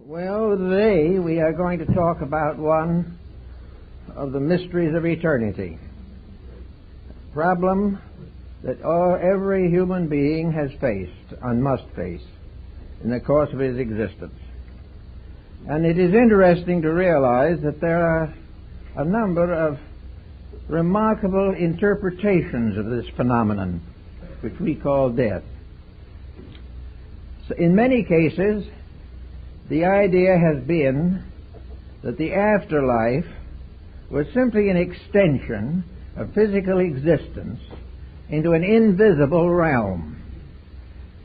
Well, today we are going to talk about one of the mysteries of eternity, a problem that every human being has faced and must face in the course of his existence. And it is interesting to realize that there are a number of remarkable interpretations of this phenomenon, which we call death. So in many cases, the idea has been that the afterlife was simply an extension of physical existence into an invisible realm.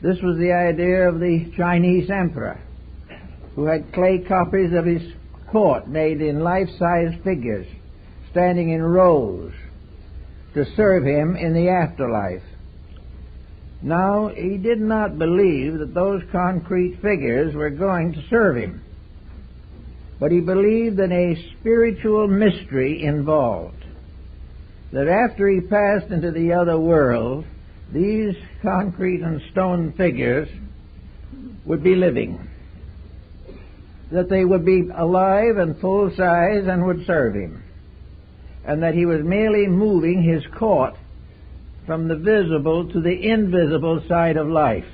This was the idea of the Chinese emperor, who had clay copies of his court made in life-size figures, standing in rows to serve him in the afterlife. Now, he did not believe that those concrete figures were going to serve him, but he believed in a spiritual mystery involved, that after he passed into the other world, these concrete and stone figures would be living, that they would be alive and full size and would serve him, and that he was merely moving his court from the visible to the invisible side of life.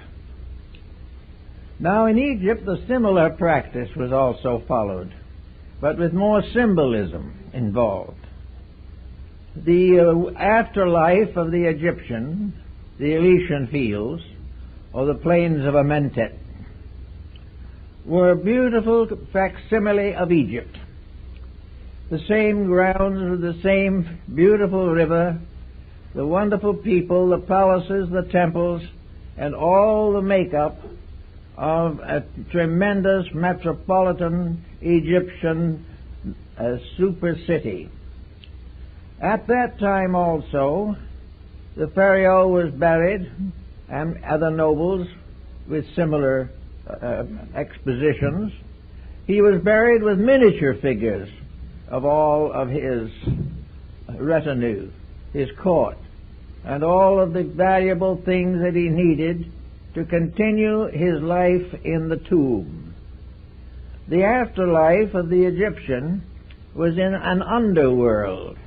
Now in Egypt a similar practice was also followed, but with more symbolism involved. The afterlife of the Egyptian, the Elysian fields, or the plains of Amentet, were a beautiful facsimile of Egypt. The same grounds with the same beautiful river, the wonderful people, the palaces, the temples, and all the makeup of a tremendous metropolitan Egyptian super city. At that time also, the pharaoh was buried, and other nobles with similar expositions. He was buried with miniature figures of all of his retinue, his court, and all of the valuable things that he needed to continue his life in the tomb. The afterlife of the Egyptian was in an underworld,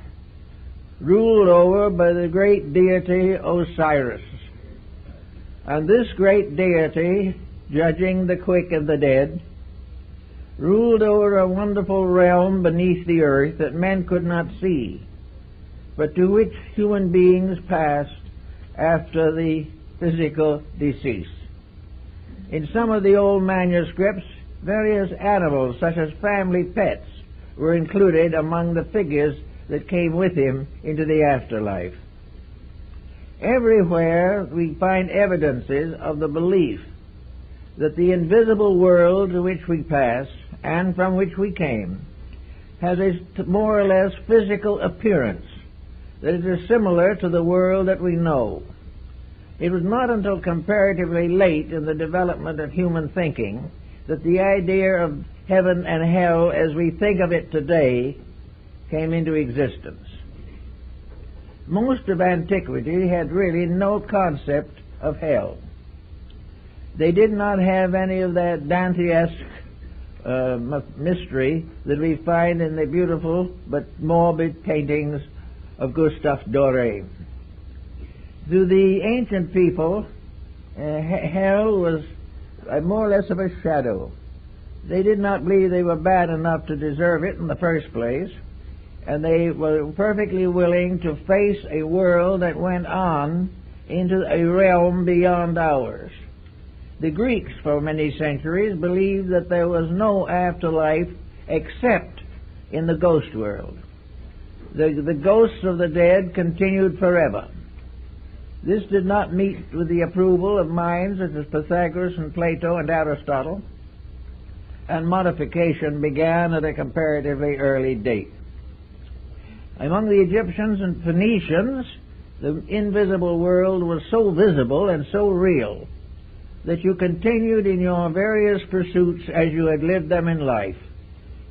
ruled over by the great deity Osiris. And this great deity, judging the quick and the dead, ruled over a wonderful realm beneath the earth that men could not see, but to which human beings passed after the physical decease. In some of the old manuscripts, various animals, such as family pets, were included among the figures that came with him into the afterlife. Everywhere we find evidences of the belief that the invisible world to which we pass and from which we came has a more or less physical appearance, that it is similar to the world that we know. It was not until comparatively late in the development of human thinking that the idea of heaven and hell as we think of it today came into existence. Most of antiquity had really no concept of hell. They did not have any of that Dantesque mystery that we find in the beautiful but morbid paintings of Gustave Doré. To the ancient people, hell was more or less of a shadow. They did not believe they were bad enough to deserve it in the first place, and they were perfectly willing to face a world that went on into a realm beyond ours. The Greeks, for many centuries, believed that there was no afterlife except in the ghost world. The ghosts of the dead continued forever. This did not meet with the approval of minds such as Pythagoras and Plato and Aristotle, and modification began at a comparatively early date. Among the Egyptians and Phoenicians, the invisible world was so visible and so real that you continued in your various pursuits as you had lived them in life.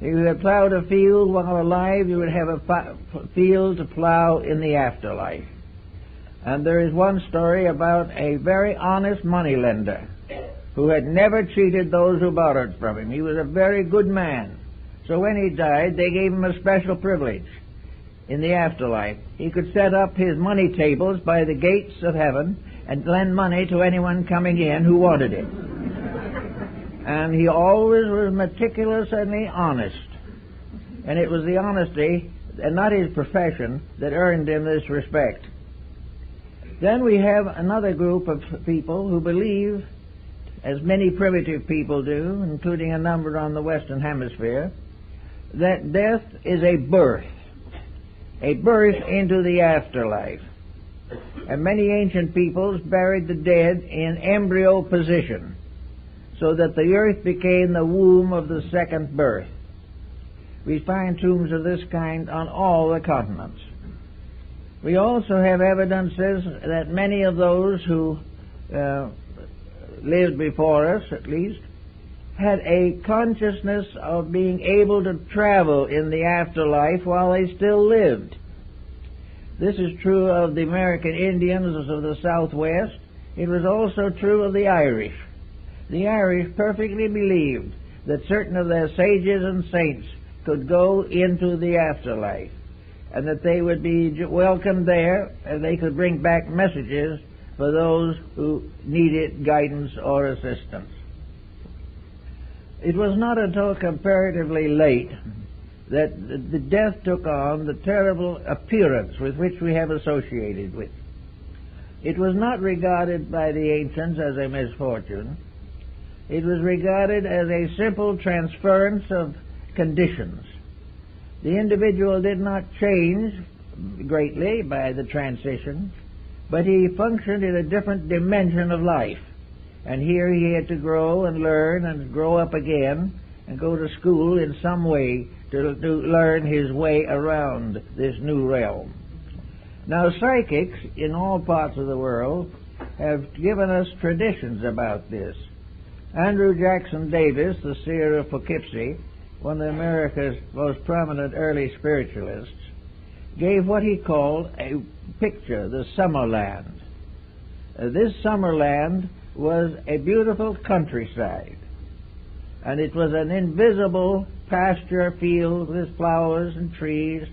If you had plowed a field while alive, you would have a field to plow in the afterlife. And there is one story about a very honest moneylender who had never cheated those who borrowed from him. He was a very good man. So when he died, they gave him a special privilege in the afterlife. He could set up his money tables by the gates of heaven and lend money to anyone coming in who wanted it. And he always was meticulously honest. And it was the honesty, and not his profession, that earned him this respect. Then we have another group of people who believe, as many primitive people do, including a number on the Western Hemisphere, that death is a birth into the afterlife. And many ancient peoples buried the dead in embryo position, so that the earth became the womb of the second birth. We find tombs of this kind on all the continents. We also have evidences that many of those who lived before us, at least, had a consciousness of being able to travel in the afterlife while they still lived. This is true of the American Indians of the Southwest. It was also true of the Irish. The Irish perfectly believed that certain of their sages and saints could go into the afterlife, and that they would be welcomed there, and they could bring back messages for those who needed guidance or assistance. It was not until comparatively late that the death took on the terrible appearance with which we have associated with. It was not regarded by the ancients as a misfortune. It was regarded as a simple transference of conditions. The individual did not change greatly by the transition, but he functioned in a different dimension of life. And here he had to grow and learn and grow up again and go to school in some way to learn his way around this new realm. Now, psychics in all parts of the world have given us traditions about this. Andrew Jackson Davis, the seer of Poughkeepsie, one of America's most prominent early spiritualists, gave what he called a picture, the Summerland. This Summerland was a beautiful countryside, and it was an invisible pasture field with flowers and trees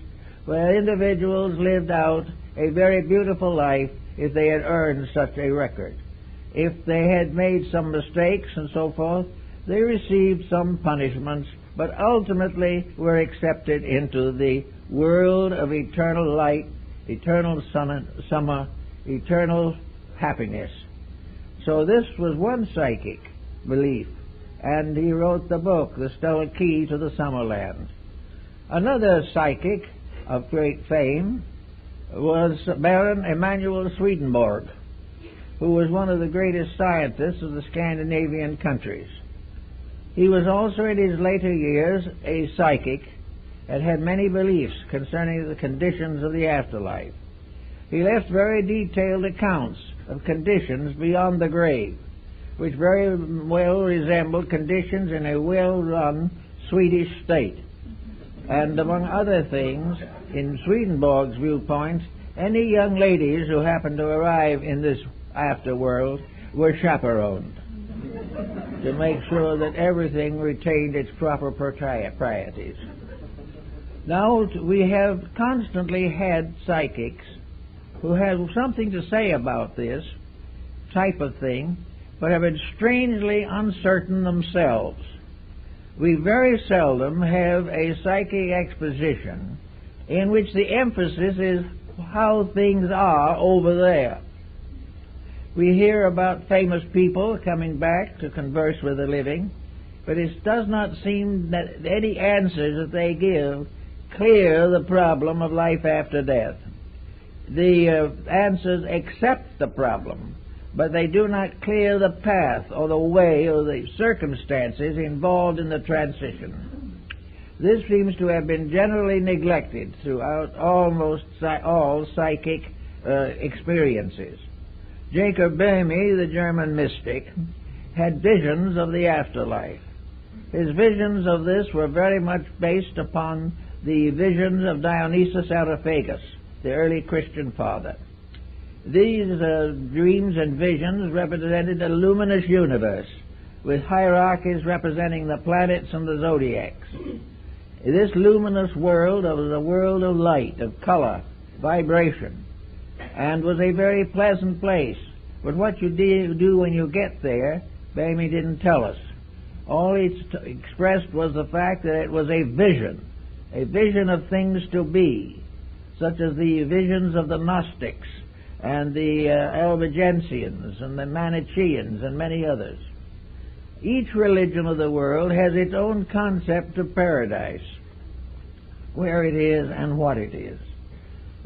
where individuals lived out a very beautiful life if they had earned such a record. If they had made some mistakes and so forth, they received some punishments, but ultimately were accepted into the world of eternal light, eternal summer, eternal happiness. So this was one psychic belief, and he wrote the book, The Stellar Key to the Summerland. Another psychic of great fame was Baron Emanuel Swedenborg, who was one of the greatest scientists of the Scandinavian countries. He was also in his later years a psychic and had many beliefs concerning the conditions of the afterlife. He left very detailed accounts of conditions beyond the grave, which very well resembled conditions in a well-run Swedish state. And among other things, in Swedenborg's viewpoint, any young ladies who happened to arrive in this afterworld were chaperoned to make sure that everything retained its proper proprieties. Now, we have constantly had psychics who have something to say about this type of thing, but have been strangely uncertain themselves. We very seldom have a psychic exposition in which the emphasis is how things are over there. We hear about famous people coming back to converse with the living, but it does not seem that any answers that they give clear the problem of life after death. The answers accept the problem, but they do not clear the path or the way or the circumstances involved in the transition. This seems to have been generally neglected throughout almost all psychic experiences. Jacob Boehme, the German mystic, had visions of the afterlife. His visions of this were very much based upon the visions of Dionysius Areopagus, the early Christian father. These dreams and visions represented a luminous universe with hierarchies representing the planets and the zodiacs. This luminous world was a world of light, of color, vibration, and was a very pleasant place. But what you do when you get there, Bamey didn't tell us. All he expressed was the fact that it was a vision of things to be, such as the visions of the Gnostics and the Albigensians and the Manichaeans and many others. Each religion of the world has its own concept of paradise, where it is and what it is.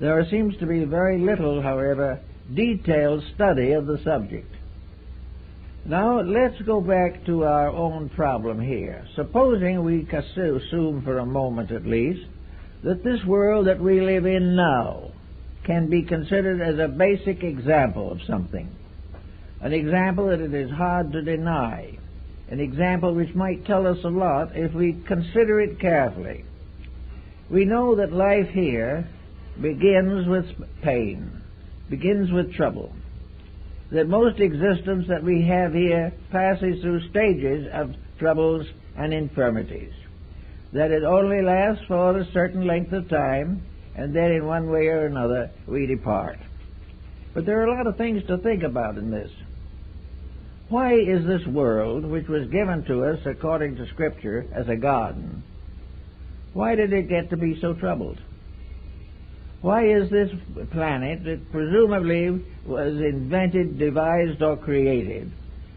There seems to be very little, however, detailed study of the subject. Now, let's go back to our own problem here. Supposing we assume for a moment at least that this world that we live in now can be considered as a basic example of something, an example that it is hard to deny, an example which might tell us a lot if we consider it carefully. We know that life here begins with pain, begins with trouble, that most existence that we have here passes through stages of troubles and infirmities, that it only lasts for a certain length of time, and then in one way or another we depart. But there are a lot of things to think about in this. Why is this world, which was given to us according to Scripture as a garden, why did it get to be so troubled? Why is this planet, that presumably was invented, devised, or created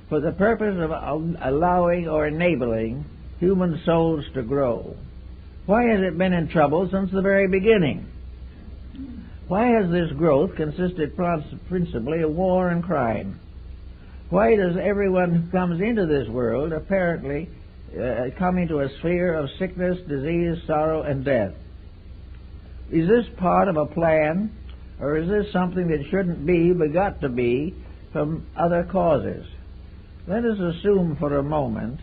for the purpose of allowing or enabling human souls to grow, why has it been in trouble since the very beginning? Why has this growth consisted principally of war and crime? Why does everyone who comes into this world apparently come into a sphere of sickness, disease, sorrow, and death? Is this part of a plan, or is this something that shouldn't be but got to be from other causes? Let us assume for a moment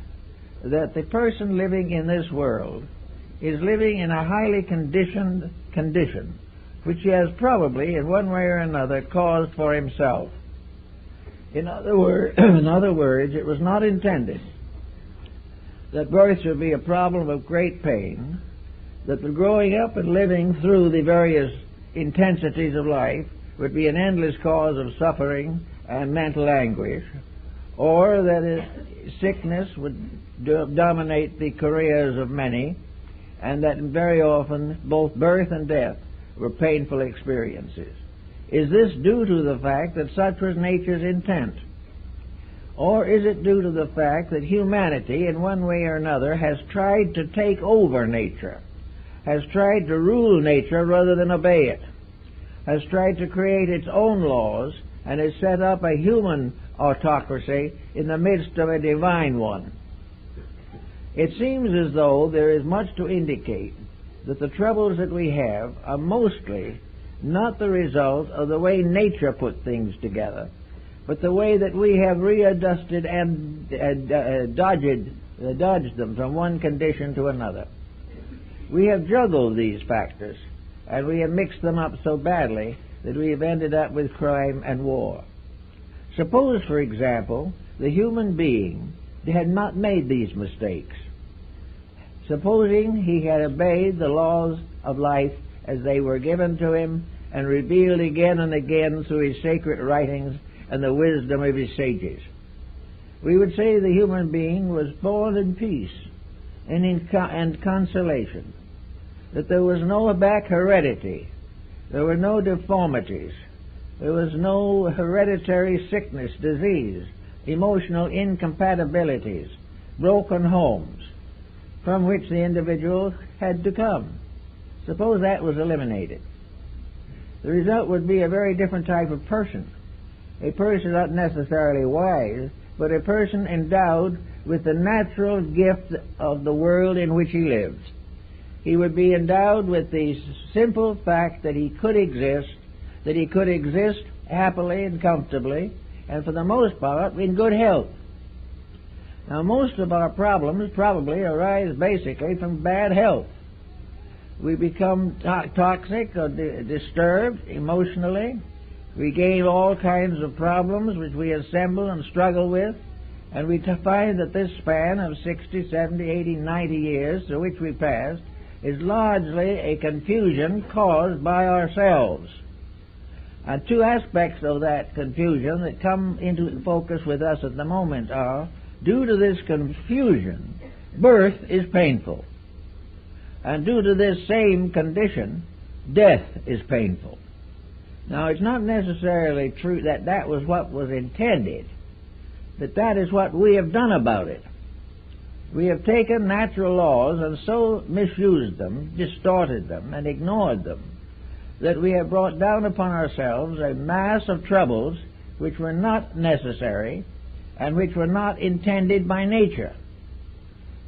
that the person living in this world is living in a highly conditioned condition, which he has probably, in one way or another, caused for himself. In other words, it was not intended that birth should be a problem of great pain, that the growing up and living through the various intensities of life would be an endless cause of suffering and mental anguish, or that sickness would dominate the careers of many, and that very often both birth and death were painful experiences. Is this due to the fact that such was nature's intent? Or is it due to the fact that humanity, in one way or another, has tried to take over nature, has tried to rule nature rather than obey it, has tried to create its own laws, and has set up a human autocracy in the midst of a divine one? It seems as though there is much to indicate that the troubles that we have are mostly not the result of the way nature put things together, but the way that we have readjusted and dodged them from one condition to another. We have juggled these factors, and we have mixed them up so badly that we have ended up with crime and war. Suppose, for example, the human being had not made these mistakes. Supposing he had obeyed the laws of life as they were given to him and revealed again and again through his sacred writings and the wisdom of his sages, we would say the human being was born in peace and consolation, that there was no back heredity, there were no deformities, there was no hereditary sickness, disease, emotional incompatibilities, broken homes, from which the individual had to come. Suppose that was eliminated. The result would be a very different type of person. A person not necessarily wise, but a person endowed with the natural gift of the world in which he lives. He would be endowed with the simple fact that he could exist happily and comfortably, and for the most part in good health. Now, most of our problems probably arise basically from bad health. We become toxic or disturbed emotionally. We gain all kinds of problems which we assemble and struggle with, And we find that this span of 60, 70, 80, 90 years through which we passed is largely a confusion caused by ourselves. And two aspects of that confusion that come into focus with us at the moment are, due to this confusion, birth is painful. And due to this same condition, death is painful. Now, it's not necessarily true that that was what was intended, but that is what we have done about it. We have taken natural laws and so misused them, distorted them, and ignored them, that we have brought down upon ourselves a mass of troubles which were not necessary and which were not intended by nature.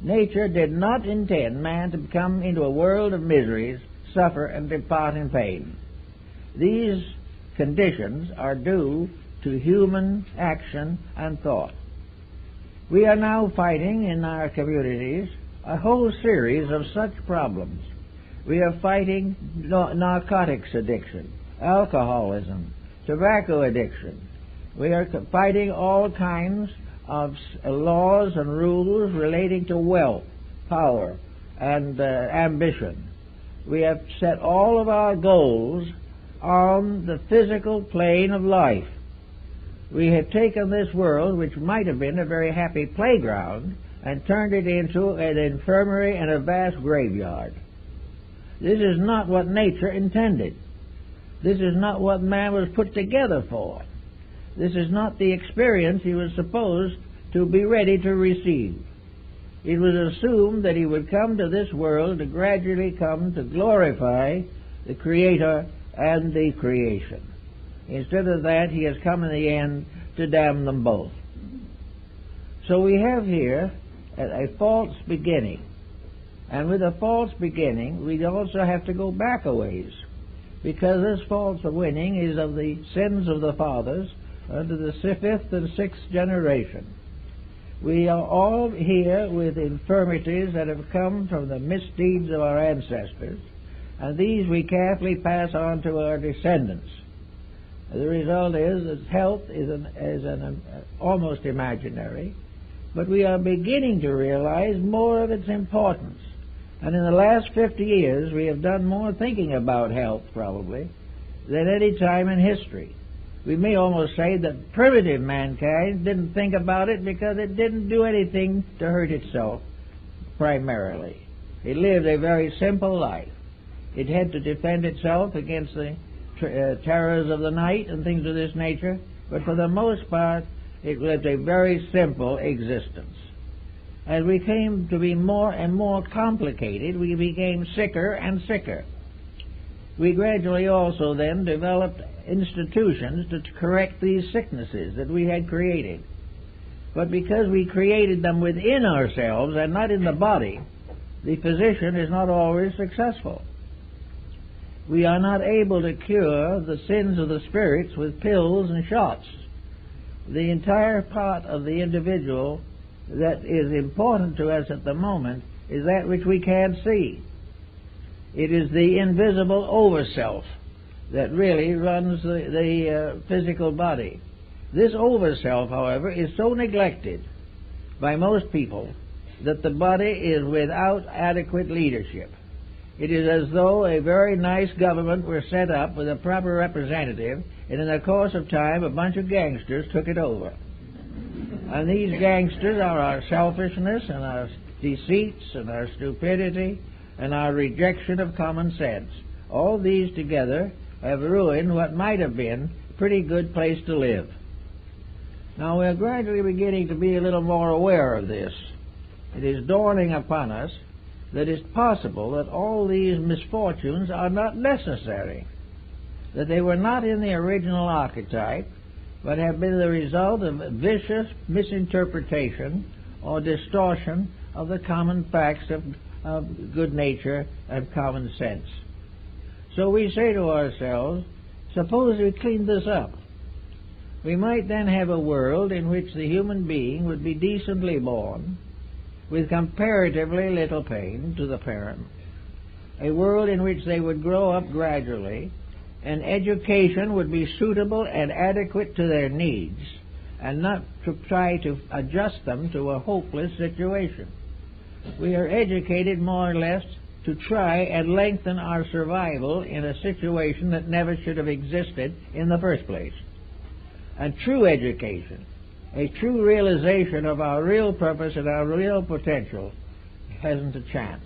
Nature did not intend man to come into a world of miseries, suffer, and depart in pain. These conditions are due to human action and thought. We are now fighting in our communities a whole series of such problems. We are fighting narcotics addiction, alcoholism, tobacco addiction. We are fighting all kinds of laws and rules relating to wealth, power, and ambition. We have set all of our goals on the physical plane of life. We have taken this world, which might have been a very happy playground, and turned it into an infirmary and a vast graveyard. This is not what nature intended. This is not what man was put together for. This is not the experience he was supposed to be ready to receive. It was assumed that he would come to this world to gradually come to glorify the Creator and the creation. Instead of that, he has come in the end to damn them both. So we have here a false beginning. And with a false beginning, we also have to go back a ways, because this false beginning is of the sins of the fathers unto the fifth and sixth generation. We are all here with infirmities that have come from the misdeeds of our ancestors, and these we carefully pass on to our descendants. The result is that health is almost imaginary, but we are beginning to realize more of its importance. And in the last 50 years, we have done more thinking about health, probably, than any time in history. We may almost say that primitive mankind didn't think about it because it didn't do anything to hurt itself, primarily. It lived a very simple life. It had to defend itself against the terrors of the night and things of this nature, but for the most part, it lived a very simple existence. As we came to be more and more complicated, we became sicker and sicker. We gradually also then developed institutions to correct these sicknesses that we had created. But because we created them within ourselves and not in the body, the physician is not always successful. We are not able to cure the sins of the spirits with pills and shots. The entire part of the individual that is important to us at the moment is that which we can't see. It is the invisible over-self that really runs the physical body. This over-self, however, is so neglected by most people that the body is without adequate leadership. It is as though a very nice government were set up with a proper representative, and in the course of time a bunch of gangsters took it over. And these gangsters are our selfishness and our deceits and our stupidity and our rejection of common sense. All these together have ruined what might have been a pretty good place to live. Now we're gradually beginning to be a little more aware of this. It is dawning upon us that it's possible that all these misfortunes are not necessary, that they were not in the original archetype, but have been the result of vicious misinterpretation or distortion of the common facts of good nature and common sense. So we say to ourselves, suppose we clean this up. We might then have a world in which the human being would be decently born, with comparatively little pain to the parent, a world in which they would grow up gradually, and education would be suitable and adequate to their needs, and not to try to adjust them to a hopeless situation. We are educated more or less to try and lengthen our survival in a situation that never should have existed in the first place. And true education, a true realization of our real purpose and our real potential, hasn't a chance.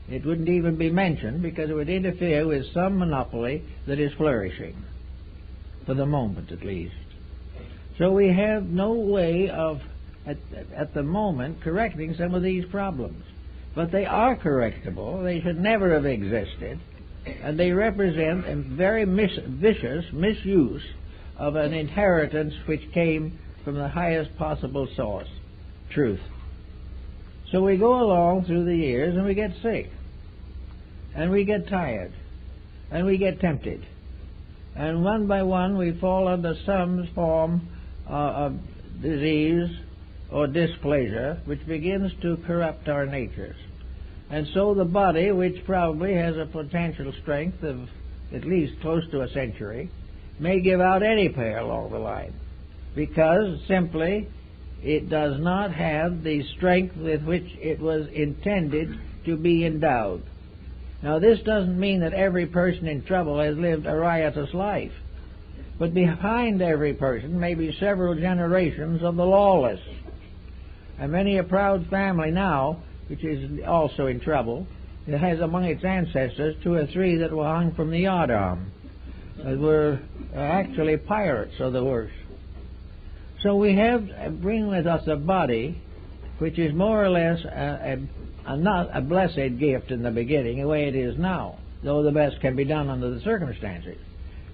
It wouldn't even be mentioned because it would interfere with some monopoly that is flourishing, for the moment at least. So we have no way of, at the moment, correcting some of these problems. But they are correctable. They should never have existed. And they represent a very vicious misuse of an inheritance which came from the highest possible source, truth. So we go along through the years and we get sick. And we get tired. And we get tempted. And one by one we fall under some form of disease or displeasure which begins to corrupt our natures. And so the body, which probably has a potential strength of at least close to a century, may give out any pair along the line, because simply it does not have the strength with which it was intended to be endowed. Now, this doesn't mean that every person in trouble has lived a riotous life, but behind every person may be several generations of the lawless. And many a proud family now, which is also in trouble, it has among its ancestors 2 or 3 that were hung from the yardarm, that were actually pirates of the worst. So we bring with us a body which is more or less not a blessed gift in the beginning, the way it is now, though the best can be done under the circumstances.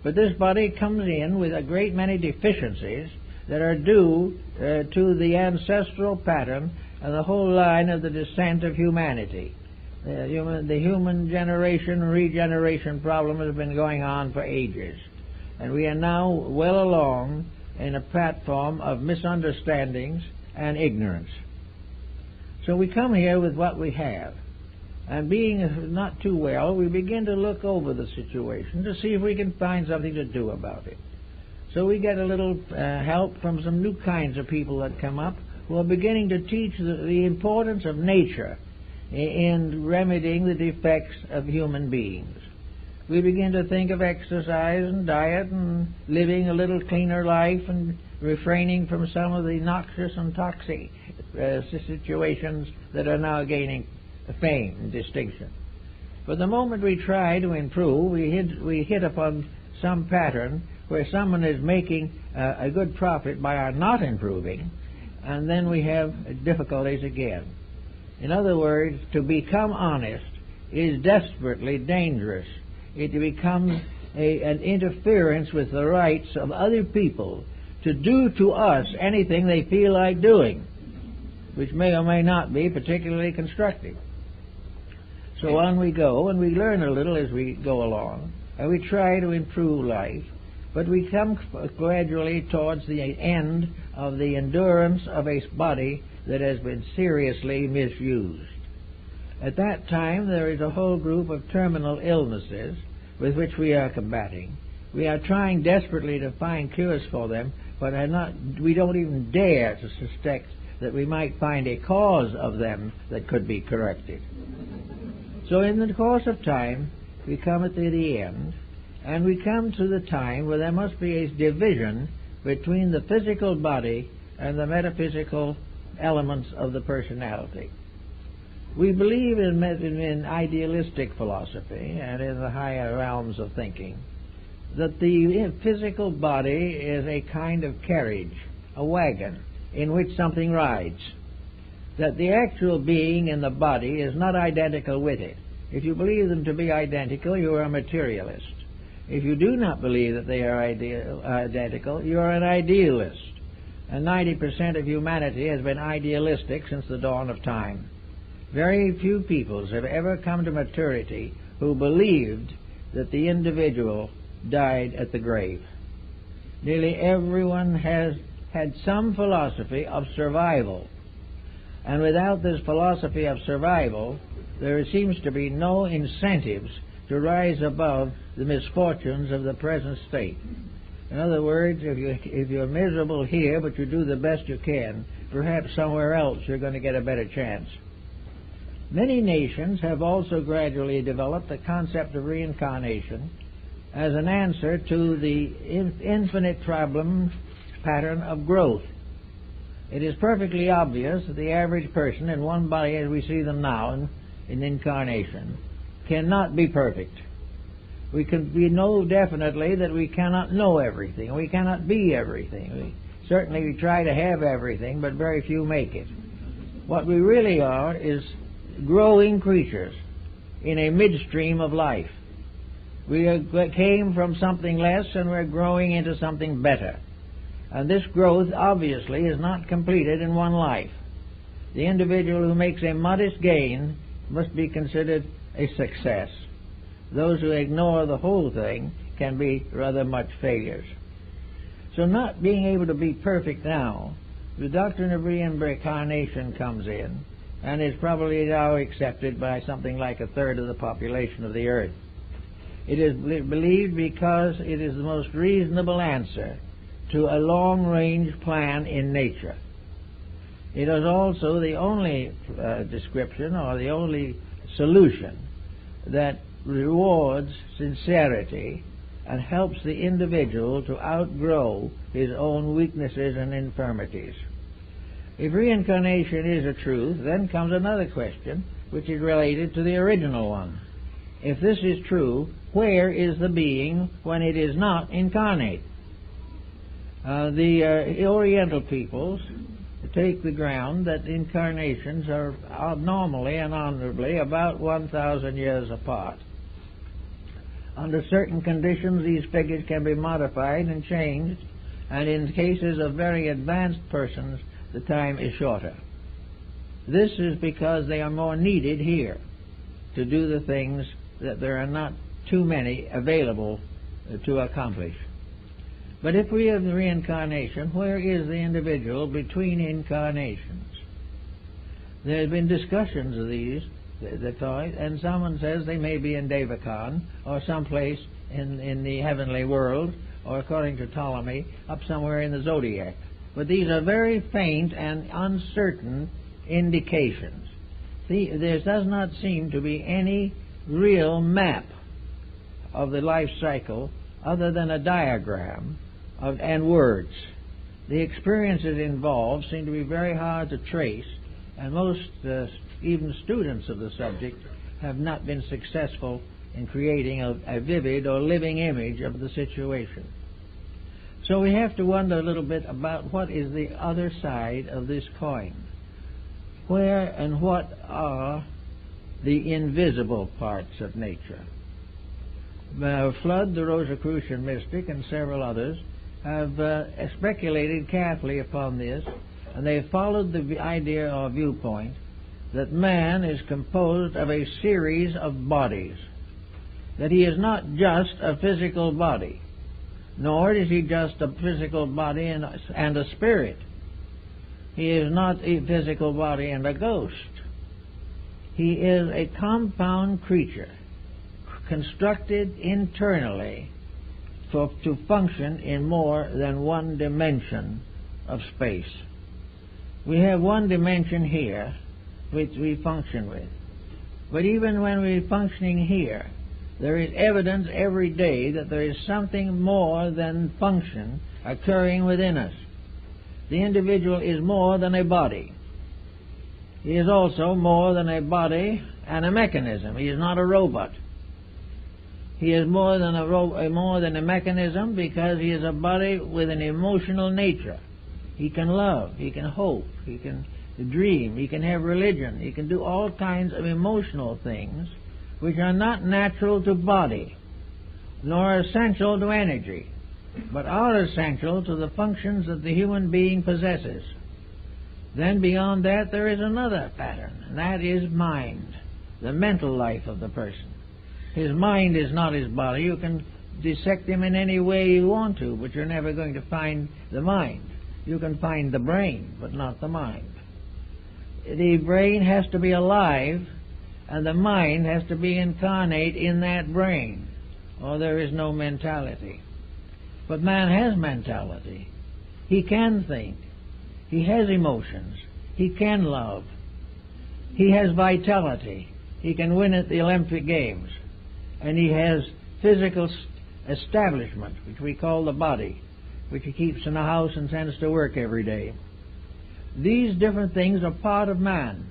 But this body comes in with a great many deficiencies that are due to the ancestral pattern and the whole line of the descent of humanity. The human generation regeneration problem has been going on for ages, and we are now well along in a platform of misunderstandings and ignorance. So we come here with what we have, and being not too well, we begin to look over the situation to see if we can find something to do about it. So we get a little help from some new kinds of people that come up who are beginning to teach the importance of nature in remedying the defects of human beings. We begin to think of exercise and diet and living a little cleaner life and refraining from some of the noxious and toxic situations that are now gaining fame and distinction. But the moment we try to improve, we hit upon some pattern where someone is making a good profit by our not improving, and then we have difficulties again. In other words, to become honest is desperately dangerous. It becomes an interference with the rights of other people to do to us anything they feel like doing, which may or may not be particularly constructive. So on we go, and we learn a little as we go along, and we try to improve life, but we come gradually towards the end of the endurance of a body that has been seriously misused. At that time, there is a whole group of terminal illnesses with which we are combating. We are trying desperately to find cures for them, but we don't even dare to suspect that we might find a cause of them that could be corrected. So in the course of time, we come at the end, and we come to the time where there must be a division between the physical body and the metaphysical elements of the personality. We believe in idealistic philosophy and in the higher realms of thinking that the physical body is a kind of carriage, a wagon, in which something rides. That the actual being in the body is not identical with it. If you believe them to be identical, you are a materialist. If you do not believe that they are identical, you are an idealist. And 90% of humanity has been idealistic since the dawn of time. Very few peoples have ever come to maturity who believed that the individual died at the grave. Nearly everyone has had some philosophy of survival. And without this philosophy of survival, there seems to be no incentives to rise above the misfortunes of the present state. In other words, if you're miserable here, but you do the best you can, perhaps somewhere else you're going to get a better chance. Many nations have also gradually developed the concept of reincarnation as an answer to the infinite problem pattern of growth. It is perfectly obvious that the average person in one body as we see them now in incarnation cannot be perfect. We know definitely that we cannot know everything. We cannot be everything. Certainly we try to have everything, but very few make it. What we really are is growing creatures in a midstream of life. We came from something less and we're growing into something better. And this growth obviously is not completed in one life. The individual who makes a modest gain must be considered a success. Those who ignore the whole thing can be rather much failures. So not being able to be perfect now, the doctrine of reincarnation comes in and is probably now accepted by something like a third of the population of the earth. It is believed because it is the most reasonable answer to a long-range plan in nature. It is also the only description or the only solution that rewards sincerity and helps the individual to outgrow his own weaknesses and infirmities. If reincarnation is a truth, then comes another question, which is related to the original one. If this is true, where is the being when it is not incarnate? The Oriental peoples take the ground that incarnations are normally and honorably about 1,000 years apart. Under certain conditions, these figures can be modified and changed, and in cases of very advanced persons, the time is shorter. This is because they are more needed here to do the things that there are not too many available to accomplish. But if we have the reincarnation, where is the individual between incarnations? There have been discussions of these, and someone says they may be in Devakan or someplace in the heavenly world, or according to Ptolemy, up somewhere in the zodiac. But these are very faint and uncertain indications. There does not seem to be any real map of the life cycle other than a diagram and words. The experiences involved seem to be very hard to trace, and most, even students of the subject, have not been successful in creating a vivid or living image of the situation. So we have to wonder a little bit about what is the other side of this coin. Where and what are the invisible parts of nature? Flood, the Rosicrucian mystic, and several others have speculated carefully upon this, and they followed the idea or viewpoint that man is composed of a series of bodies, that he is not just a physical body, nor is he just a physical body and a spirit. He is not a physical body and a ghost. He is a compound creature, constructed internally to function in more than one dimension of space. We have one dimension here which we function with. But even when we're functioning here, there is evidence every day that there is something more than function occurring within us. The individual is more than a body. He is also more than a body and a mechanism. He is not a robot. He is more than a mechanism because he is a body with an emotional nature. He can love, he can hope, he can dream, he can have religion, he can do all kinds of emotional things which are not natural to body, nor essential to energy, but are essential to the functions that the human being possesses. Then beyond that there is another pattern, and that is mind, the mental life of the person. His mind is not his body. You can dissect him in any way you want to, but you're never going to find the mind. You can find the brain, but not the mind. The brain has to be alive, and the mind has to be incarnate in that brain, or there is no mentality. But man has mentality. He can think. He has emotions. He can love. He has vitality. He can win at the Olympic Games. And he has physical establishment, which we call the body, which he keeps in a house and sends to work every day. These different things are part of man.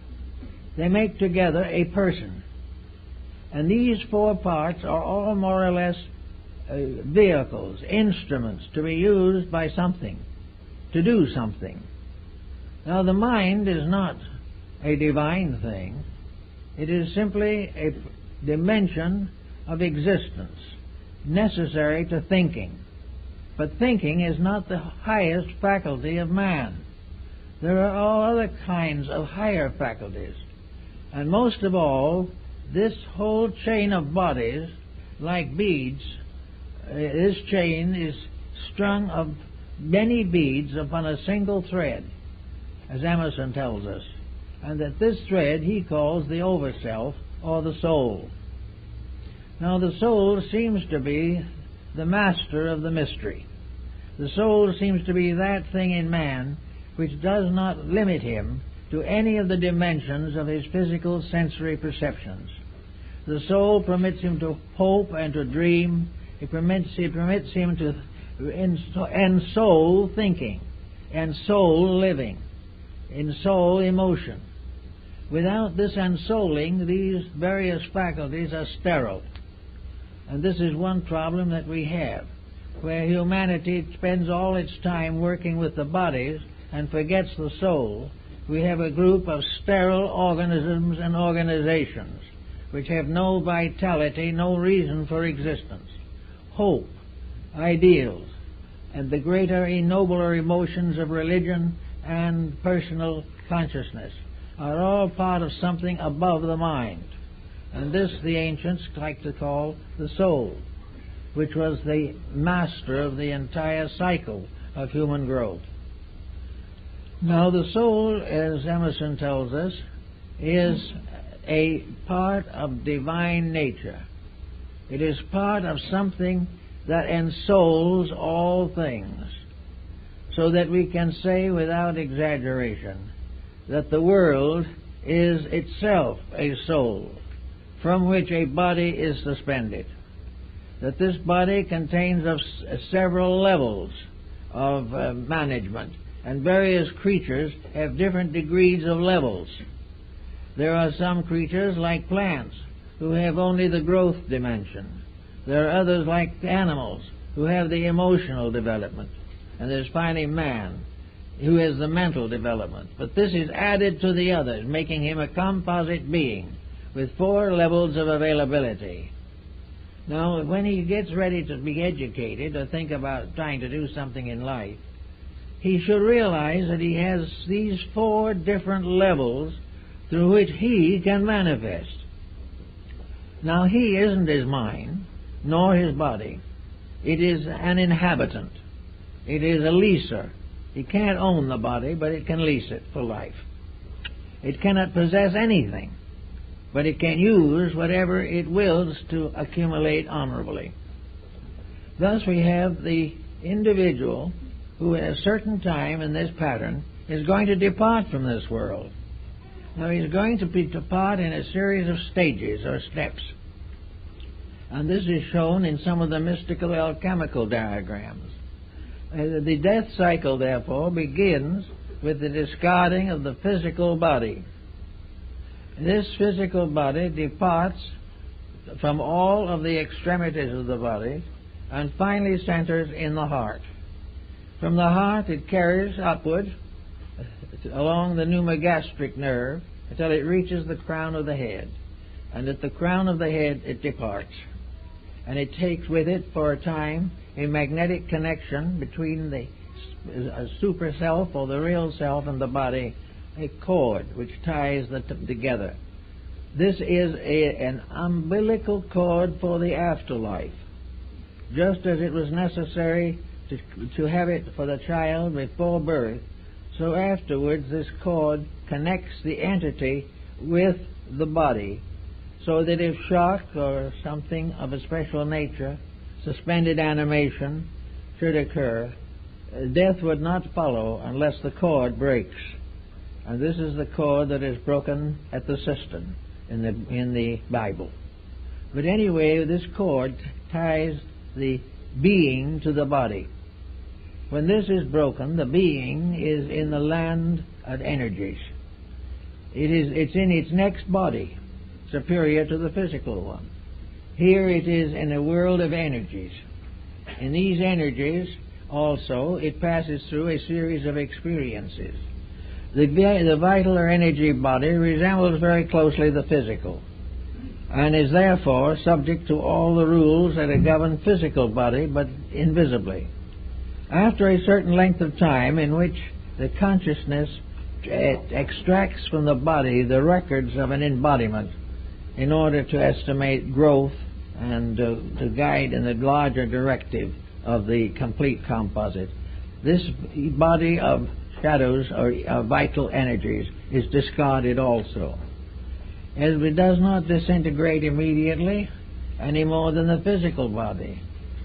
They make together a person. And these four parts are all more or less vehicles, instruments to be used by something, to do something. Now, the mind is not a divine thing. It is simply a dimension of existence necessary to thinking. But thinking is not the highest faculty of man. There are all other kinds of higher faculties. And most of all, this whole chain of bodies, like beads, this chain is strung of many beads upon a single thread, as Emerson tells us, and that this thread he calls the overself, or the soul. Now, the soul seems to be the master of the mystery. The soul seems to be that thing in man which does not limit him to any of the dimensions of his physical sensory perceptions. The soul permits him to hope and to dream. It permits him to ensoul thinking, ensoul living, ensoul emotion. Without this ensouling, these various faculties are sterile. And this is one problem that we have, where humanity spends all its time working with the bodies and forgets the soul. We have a group of sterile organisms and organizations which have no vitality, no reason for existence. Hope, ideals, and the greater, nobler emotions of religion and personal consciousness are all part of something above the mind. And this the ancients like to call the soul, which was the master of the entire cycle of human growth. Now, the soul, as Emerson tells us, is a part of divine nature. It is part of something that ensouls all things, so that we can say without exaggeration that the world is itself a soul from which a body is suspended, that this body contains of several levels of management, and various creatures have different degrees of levels. There are some creatures like plants who have only the growth dimension. There are others like animals who have the emotional development. And there's finally man who has the mental development. But this is added to the others, making him a composite being with four levels of availability. Now, when he gets ready to be educated or think about trying to do something in life, he should realize that he has these four different levels through which he can manifest. Now, he isn't his mind, nor his body. It is an inhabitant. It is a leaser. He can't own the body, but it can lease it for life. It cannot possess anything, but it can use whatever it wills to accumulate honorably. Thus we have the individual who at a certain time in this pattern is going to depart from this world. Now, he's going to depart in a series of stages or steps. And this is shown in some of the mystical alchemical diagrams. The death cycle, therefore, begins with the discarding of the physical body. This physical body departs from all of the extremities of the body and finally centers in the heart. From the heart it carries upward along the pneumogastric nerve until it reaches the crown of the head. And at the crown of the head it departs. And it takes with it for a time a magnetic connection between the super self or the real self and the body, a cord which ties them together. This is an umbilical cord for the afterlife, just as it was necessary to have it for the child before birth. So afterwards this cord connects the entity with the body, so that if shock or something of a special nature, suspended animation, should occur, death would not follow unless the cord breaks. And this is the cord that is broken at the cistern in the Bible. But anyway, this cord ties the being to the body. When this is broken, the being is in the land of energies. It's in its next body, superior to the physical one. Here it is in a world of energies. In these energies, also, it passes through a series of experiences. The vital or energy body resembles very closely the physical, and is therefore subject to all the rules that govern physical body, but invisibly. After a certain length of time in which the consciousness extracts from the body the records of an embodiment in order to estimate growth and to guide in the larger directive of the complete composite, this body of shadows or vital energies is discarded also. As it does not disintegrate immediately any more than the physical body.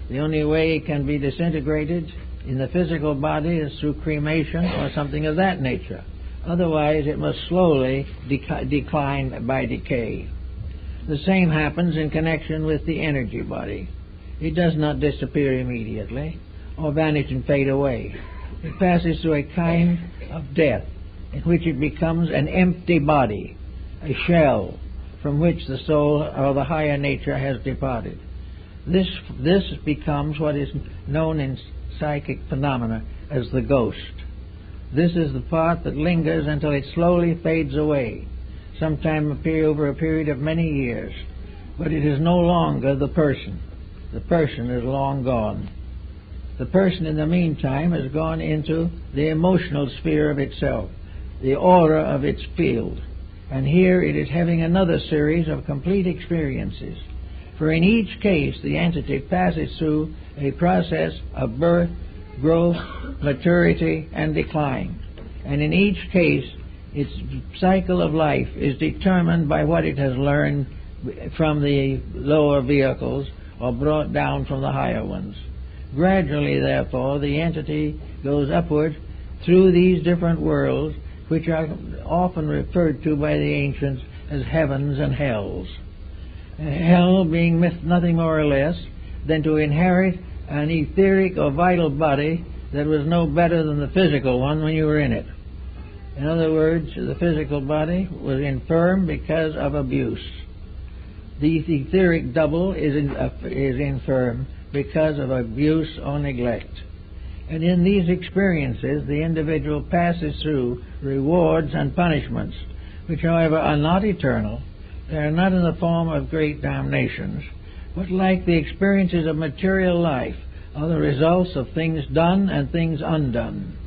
The only way it can be disintegrated in the physical body is through cremation or something of that nature. Otherwise, it must slowly decline by decay. The same happens in connection with the energy body. It does not disappear immediately or vanish and fade away. It passes through a kind of death in which it becomes an empty body, a shell from which the soul or the higher nature has departed. This becomes what is known in psychic phenomena as the ghost. This is the part that lingers until it slowly fades away, sometime over a period of many years. But it is no longer the person. The person is long gone. The person, in the meantime, has gone into the emotional sphere of itself, the aura of its field. And here it is having another series of complete experiences. For in each case, the entity passes through a process of birth, growth, maturity, and decline. And in each case, its cycle of life is determined by what it has learned from the lower vehicles or brought down from the higher ones. Gradually, therefore, the entity goes upward through these different worlds, which are often referred to by the ancients as heavens and hells. Hell being nothing more or less than to inherit an etheric or vital body that was no better than the physical one when you were in it. In other words, the physical body was infirm because of abuse. The etheric double is infirm because of abuse or neglect. And in these experiences, the individual passes through rewards and punishments, which, however, are not eternal. They are not in the form of great damnations, but like the experiences of material life, are the results of things done and things undone,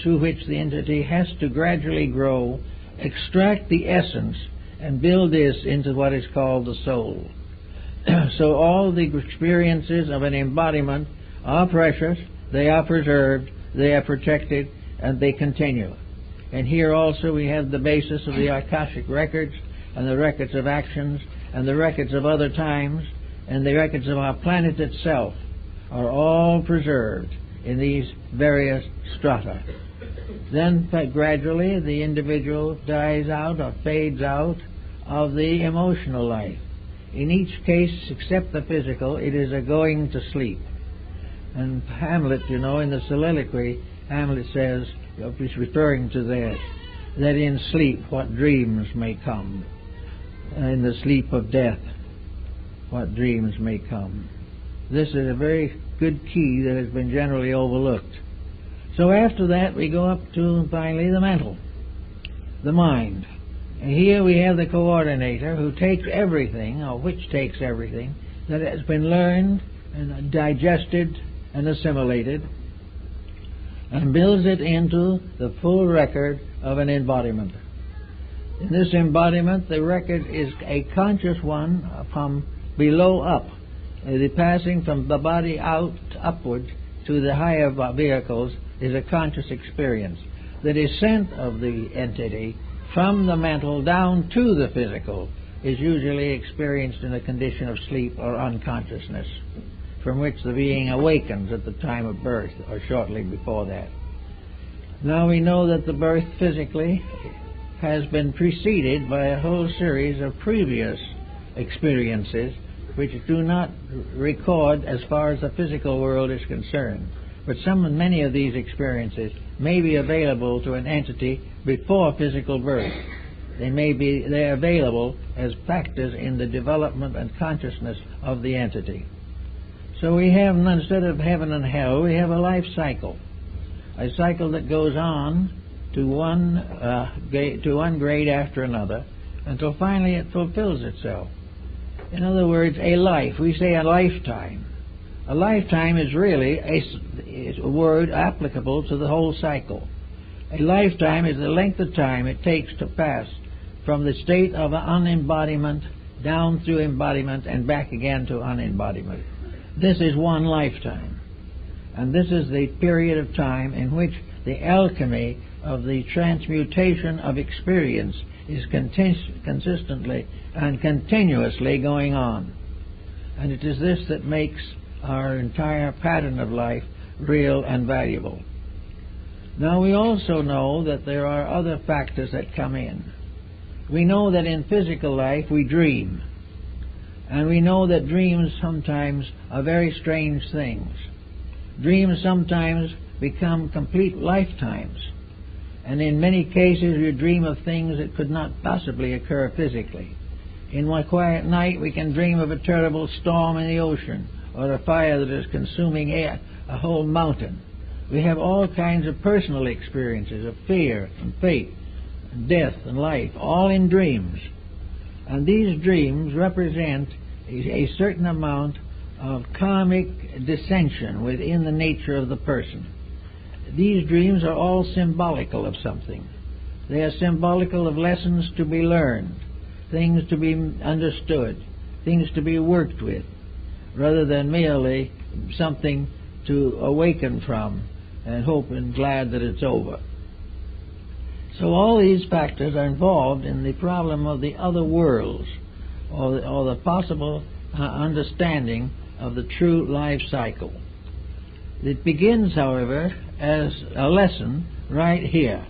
through which the entity has to gradually grow, extract the essence, and build this into what is called the soul. So all the experiences of an embodiment are precious, they are preserved, they are protected, and they continue. And here also we have the basis of the Akashic records, and the records of actions, and the records of other times, and the records of our planet itself are all preserved in these various strata. Then gradually the individual dies out or fades out of the emotional life. In each case, except the physical, it is a going to sleep. And Hamlet, in the soliloquy, Hamlet says, he's referring to that in sleep what dreams may come. In the sleep of death, what dreams may come. This is a very good key that has been generally overlooked. So after that, we go up to, finally, the mental, the mind. And here we have the coordinator who takes everything, or which takes everything, that has been learned and digested and assimilated, and builds it into the full record of an embodiment. In this embodiment, the record is a conscious one from below up. The passing from the body out upward to the higher vehicles is a conscious experience. The descent of the entity from the mental down to the physical is usually experienced in a condition of sleep or unconsciousness. from which the being awakens at the time of birth or shortly before that. Now we know that the birth physically has been preceded by a whole series of previous experiences which do not record as far as the physical world is concerned. But many of these experiences may be available to an entity before physical birth. They're available as factors in the development and consciousness of the entity. So we have, instead of heaven and hell, we have a life cycle. A cycle that goes on to one grade after another until finally it fulfills itself. In other words, a life. We say a lifetime. A lifetime is really a word applicable to the whole cycle. A lifetime is the length of time it takes to pass from the state of unembodiment down through embodiment and back again to unembodiment. This is one lifetime. And this is the period of time in which the alchemy of the transmutation of experience is consistently and continuously going on. And it is this that makes our entire pattern of life real and valuable. Now we also know that there are other factors that come in. We know that in physical life we dream. And we know that dreams sometimes are very strange things. Dreams sometimes become complete lifetimes. And in many cases you dream of things that could not possibly occur physically. In one quiet night we can dream of a terrible storm in the ocean, or a fire that is consuming a whole mountain. We have all kinds of personal experiences of fear and fate and death and life, all in dreams. And these dreams represent a certain amount of karmic dissension within the nature of the person. These dreams are all symbolical of something. They are symbolical of lessons to be learned, things to be understood, things to be worked with, rather than merely something to awaken from and hope and glad that it's over. So all these factors are involved in the problem of the other worlds, or the possible understanding of the true life cycle. It begins, however, as a lesson right here.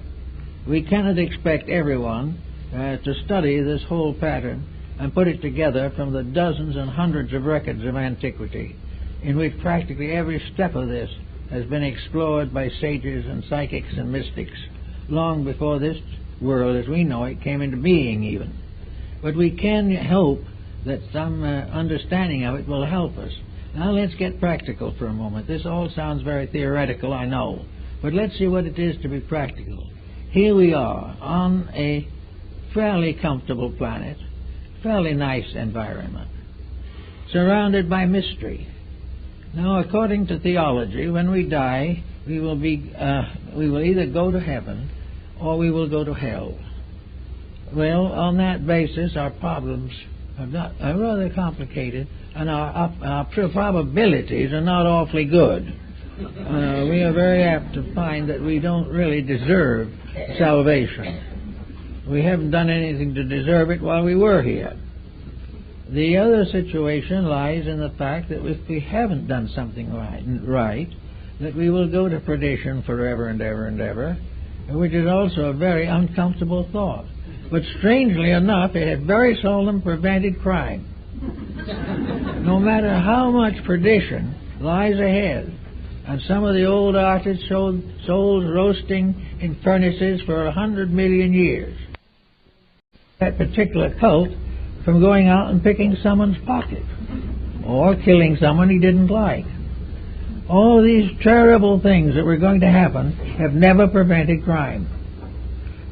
We cannot expect everyone to study this whole pattern and put it together from the dozens and hundreds of records of antiquity, in which practically every step of this has been explored by sages and psychics and mystics long before this world as we know it came into being even. But we can hope that some understanding of it will help us. Now let's get practical for a moment. This all sounds very theoretical, I know, but let's see what it is to be practical. Here we are on a fairly comfortable planet, fairly nice environment, surrounded by mystery. Now, according to theology, when we die, we will either go to heaven or we will go to hell. Well, on that basis, our problems are rather complicated, and our probabilities are not awfully good. We are very apt to find that we don't really deserve salvation. We haven't done anything to deserve it while we were here. The other situation lies in the fact that if we haven't done something right, that we will go to perdition forever and ever and ever, which is also a very uncomfortable thought. But strangely enough, it has very seldom prevented crime. No matter how much perdition lies ahead, and some of the old artists showed souls roasting in furnaces for 100 million years. That particular cult from going out and picking someone's pocket or killing someone he didn't like. All these terrible things that were going to happen have never prevented crime.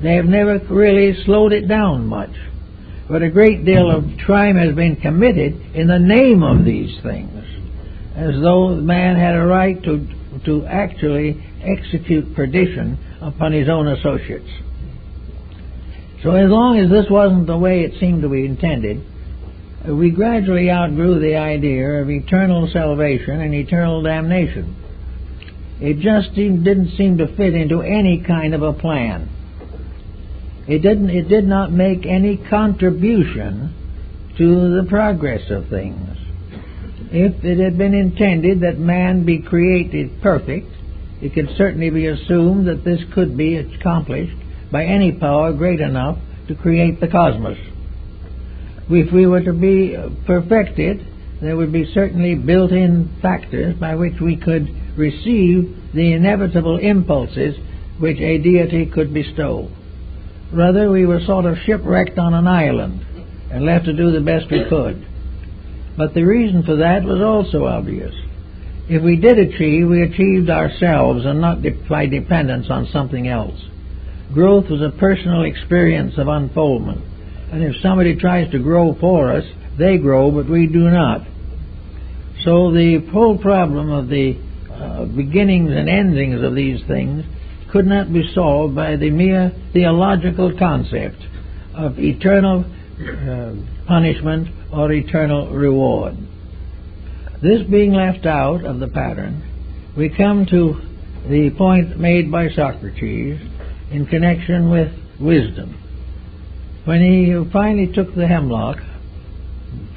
They have never really slowed it down much. But a great deal of crime has been committed in the name of these things, as though man had a right to actually execute perdition upon his own associates. So as long as this wasn't the way it seemed to be intended, we gradually outgrew the idea of eternal salvation and eternal damnation. It just didn't seem to fit into any kind of a plan. It did not make any contribution to the progress of things. If it had been intended that man be created perfect, it could certainly be assumed that this could be accomplished by any power great enough to create the cosmos. If we were to be perfected, there would be certainly built-in factors by which we could receive the inevitable impulses which a deity could bestow. Rather, we were sort of shipwrecked on an island and left to do the best we could. But the reason for that was also obvious. If we did achieve, we achieved ourselves and not by dependence on something else. Growth was a personal experience of unfoldment. And if somebody tries to grow for us, they grow, but we do not. So the whole problem of the beginnings and endings of these things could not be solved by the mere theological concept of eternal punishment or eternal reward. This being left out of the pattern, we come to the point made by Socrates in connection with wisdom. When he finally took the hemlock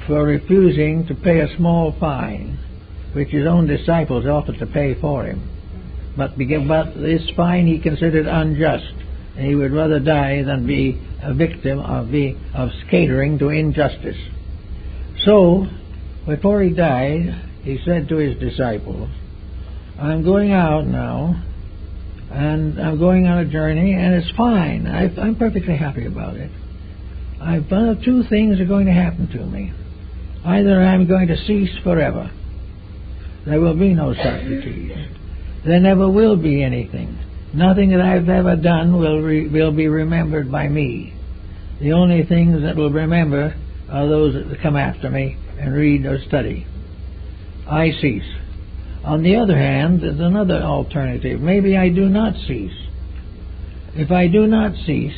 for refusing to pay a small fine, which his own disciples offered to pay for him, but this fine he considered unjust, and he would rather die than be a victim of catering to injustice. So, before he died, he said to his disciples, "I'm going out now, and I'm going on a journey, and it's fine. I'm perfectly happy about it. I've found two things are going to happen to me. Either I'm going to cease forever. There will be no Socrates. There never will be anything. Nothing that I've ever done will be remembered by me. The only things that will remember are those that come after me and read or study. I cease. On the other hand, there's another alternative. Maybe I do not cease. If I do not cease,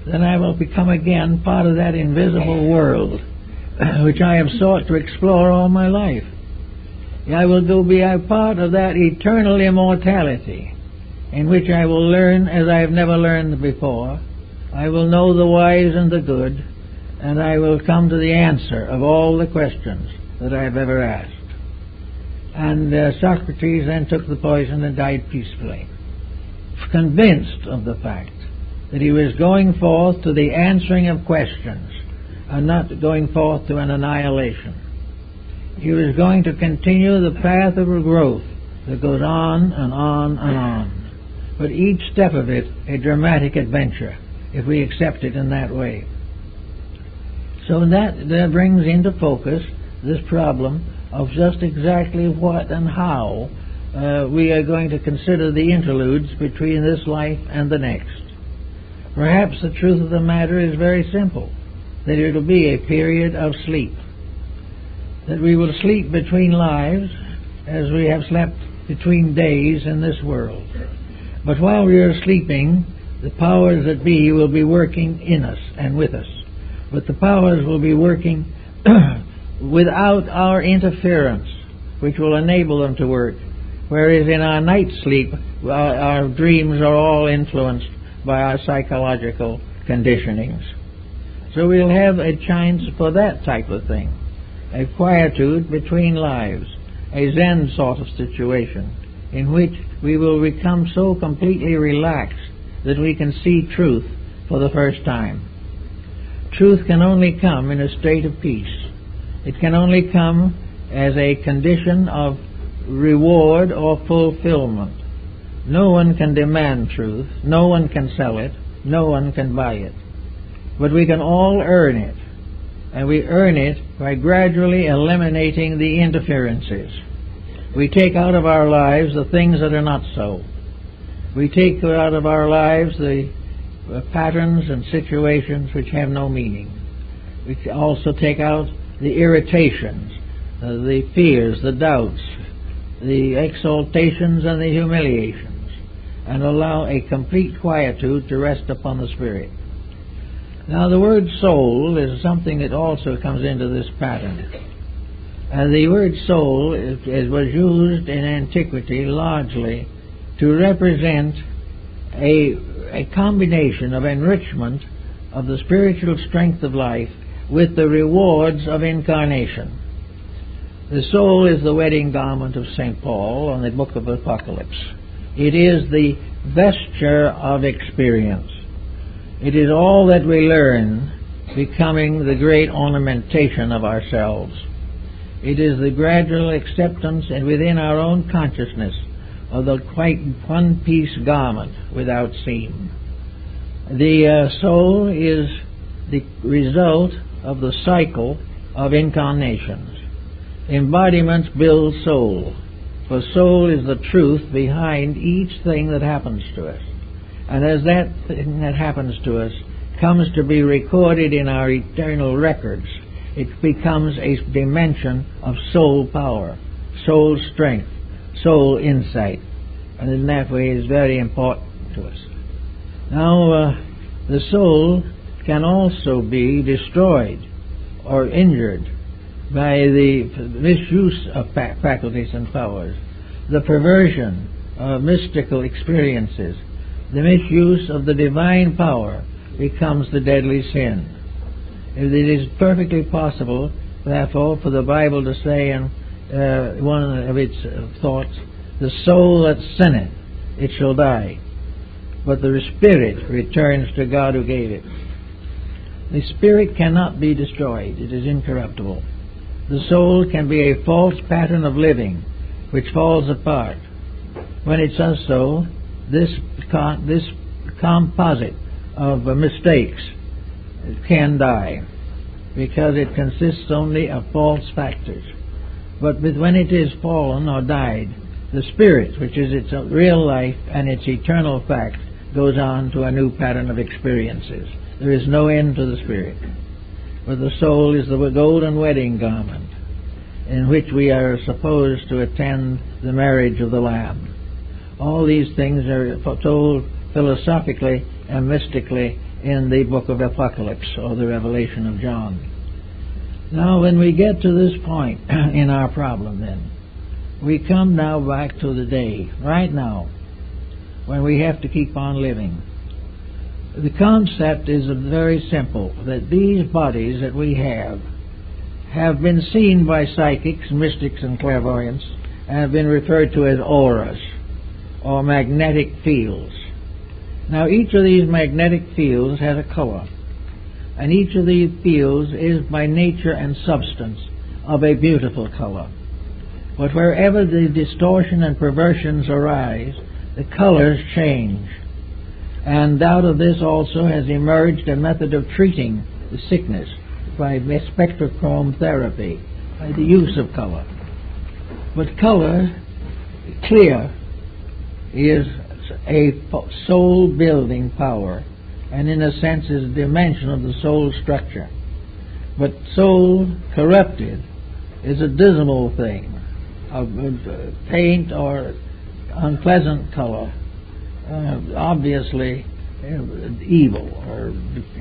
then I will become again part of that invisible world which I have sought to explore all my life. I will be a part of that eternal immortality in which I will learn as I have never learned before. I will know the wise and the good, and I will come to the answer of all the questions that I have ever asked." And Socrates then took the poison and died peacefully, convinced of the fact that he was going forth to the answering of questions and not going forth to an annihilation. He was going to continue the path of growth that goes on and on and on, but each step of it a dramatic adventure, if we accept it in that way. So that brings into focus this problem of just exactly what and how we are going to consider the interludes between this life and the next. Perhaps the truth of the matter is very simple, that it will be a period of sleep, that we will sleep between lives as we have slept between days in this world. But while we are sleeping, the powers that be will be working in us and with us. But the powers will be working without our interference, which will enable them to work. Whereas in our night sleep, our dreams are all influenced by our psychological conditionings. So we'll have a chance for that type of thing, a quietude between lives, a Zen sort of situation, in which we will become so completely relaxed that we can see truth for the first time. Truth can only come in a state of peace. It can only come as a condition of reward or fulfillment. No one can demand truth, no one can sell it, no one can buy it. But we can all earn it, and we earn it by gradually eliminating the interferences. We take out of our lives the things that are not so. We take out of our lives the patterns and situations which have no meaning. We also take out the irritations, the fears, the doubts, the exaltations and the humiliations, and allow a complete quietude to rest upon the spirit. Now the word soul is something that also comes into this pattern. And the word soul was used in antiquity largely to represent a combination of enrichment of the spiritual strength of life with the rewards of incarnation. The soul is the wedding garment of St. Paul on the book of Apocalypse. It is the vesture of experience. It is all that we learn, becoming the great ornamentation of ourselves. It is the gradual acceptance and within our own consciousness of the quite one-piece garment without seam. The soul is the result of the cycle of incarnations. Embodiments build soul, for soul is the truth behind each thing that happens to us. And as that thing that happens to us comes to be recorded in our eternal records, it becomes a dimension of soul power, soul strength, soul insight, and in that way is very important to us. Now, the soul can also be destroyed or injured by the misuse of faculties and powers, the perversion of mystical experiences, the misuse of the divine power becomes the deadly sin. It is perfectly possible, therefore, for the Bible to say in one of its thoughts, the soul that sinneth, it shall die, but the spirit returns to God who gave it. The spirit cannot be destroyed. It is incorruptible. The soul can be a false pattern of living which falls apart. When it does so, this composite of mistakes can die, because it consists only of false factors. But when it is fallen or died, the spirit, which is its real life and its eternal fact, goes on to a new pattern of experiences. There is no end to the spirit. But the soul is the golden wedding garment in which we are supposed to attend the marriage of the Lamb. All these things are told philosophically and mystically in the book of Apocalypse, or the Revelation of John. Now, when we get to this point in our problem, then, we come now back to the day, right now, when we have to keep on living. The concept is very simple, that these bodies that we have been seen by psychics, mystics, and clairvoyants, and have been referred to as auras, or magnetic fields. Now, each of these magnetic fields has a color, and each of these fields is by nature and substance of a beautiful color. But wherever the distortion and perversions arise, the colors change. And out of this also has emerged a method of treating the sickness by spectrochrome therapy, by the use of color. But color, clear, is a soul-building power, and in a sense is a dimension of the soul structure. But soul corrupted is a dismal thing, of paint or unpleasant color, obviously evil or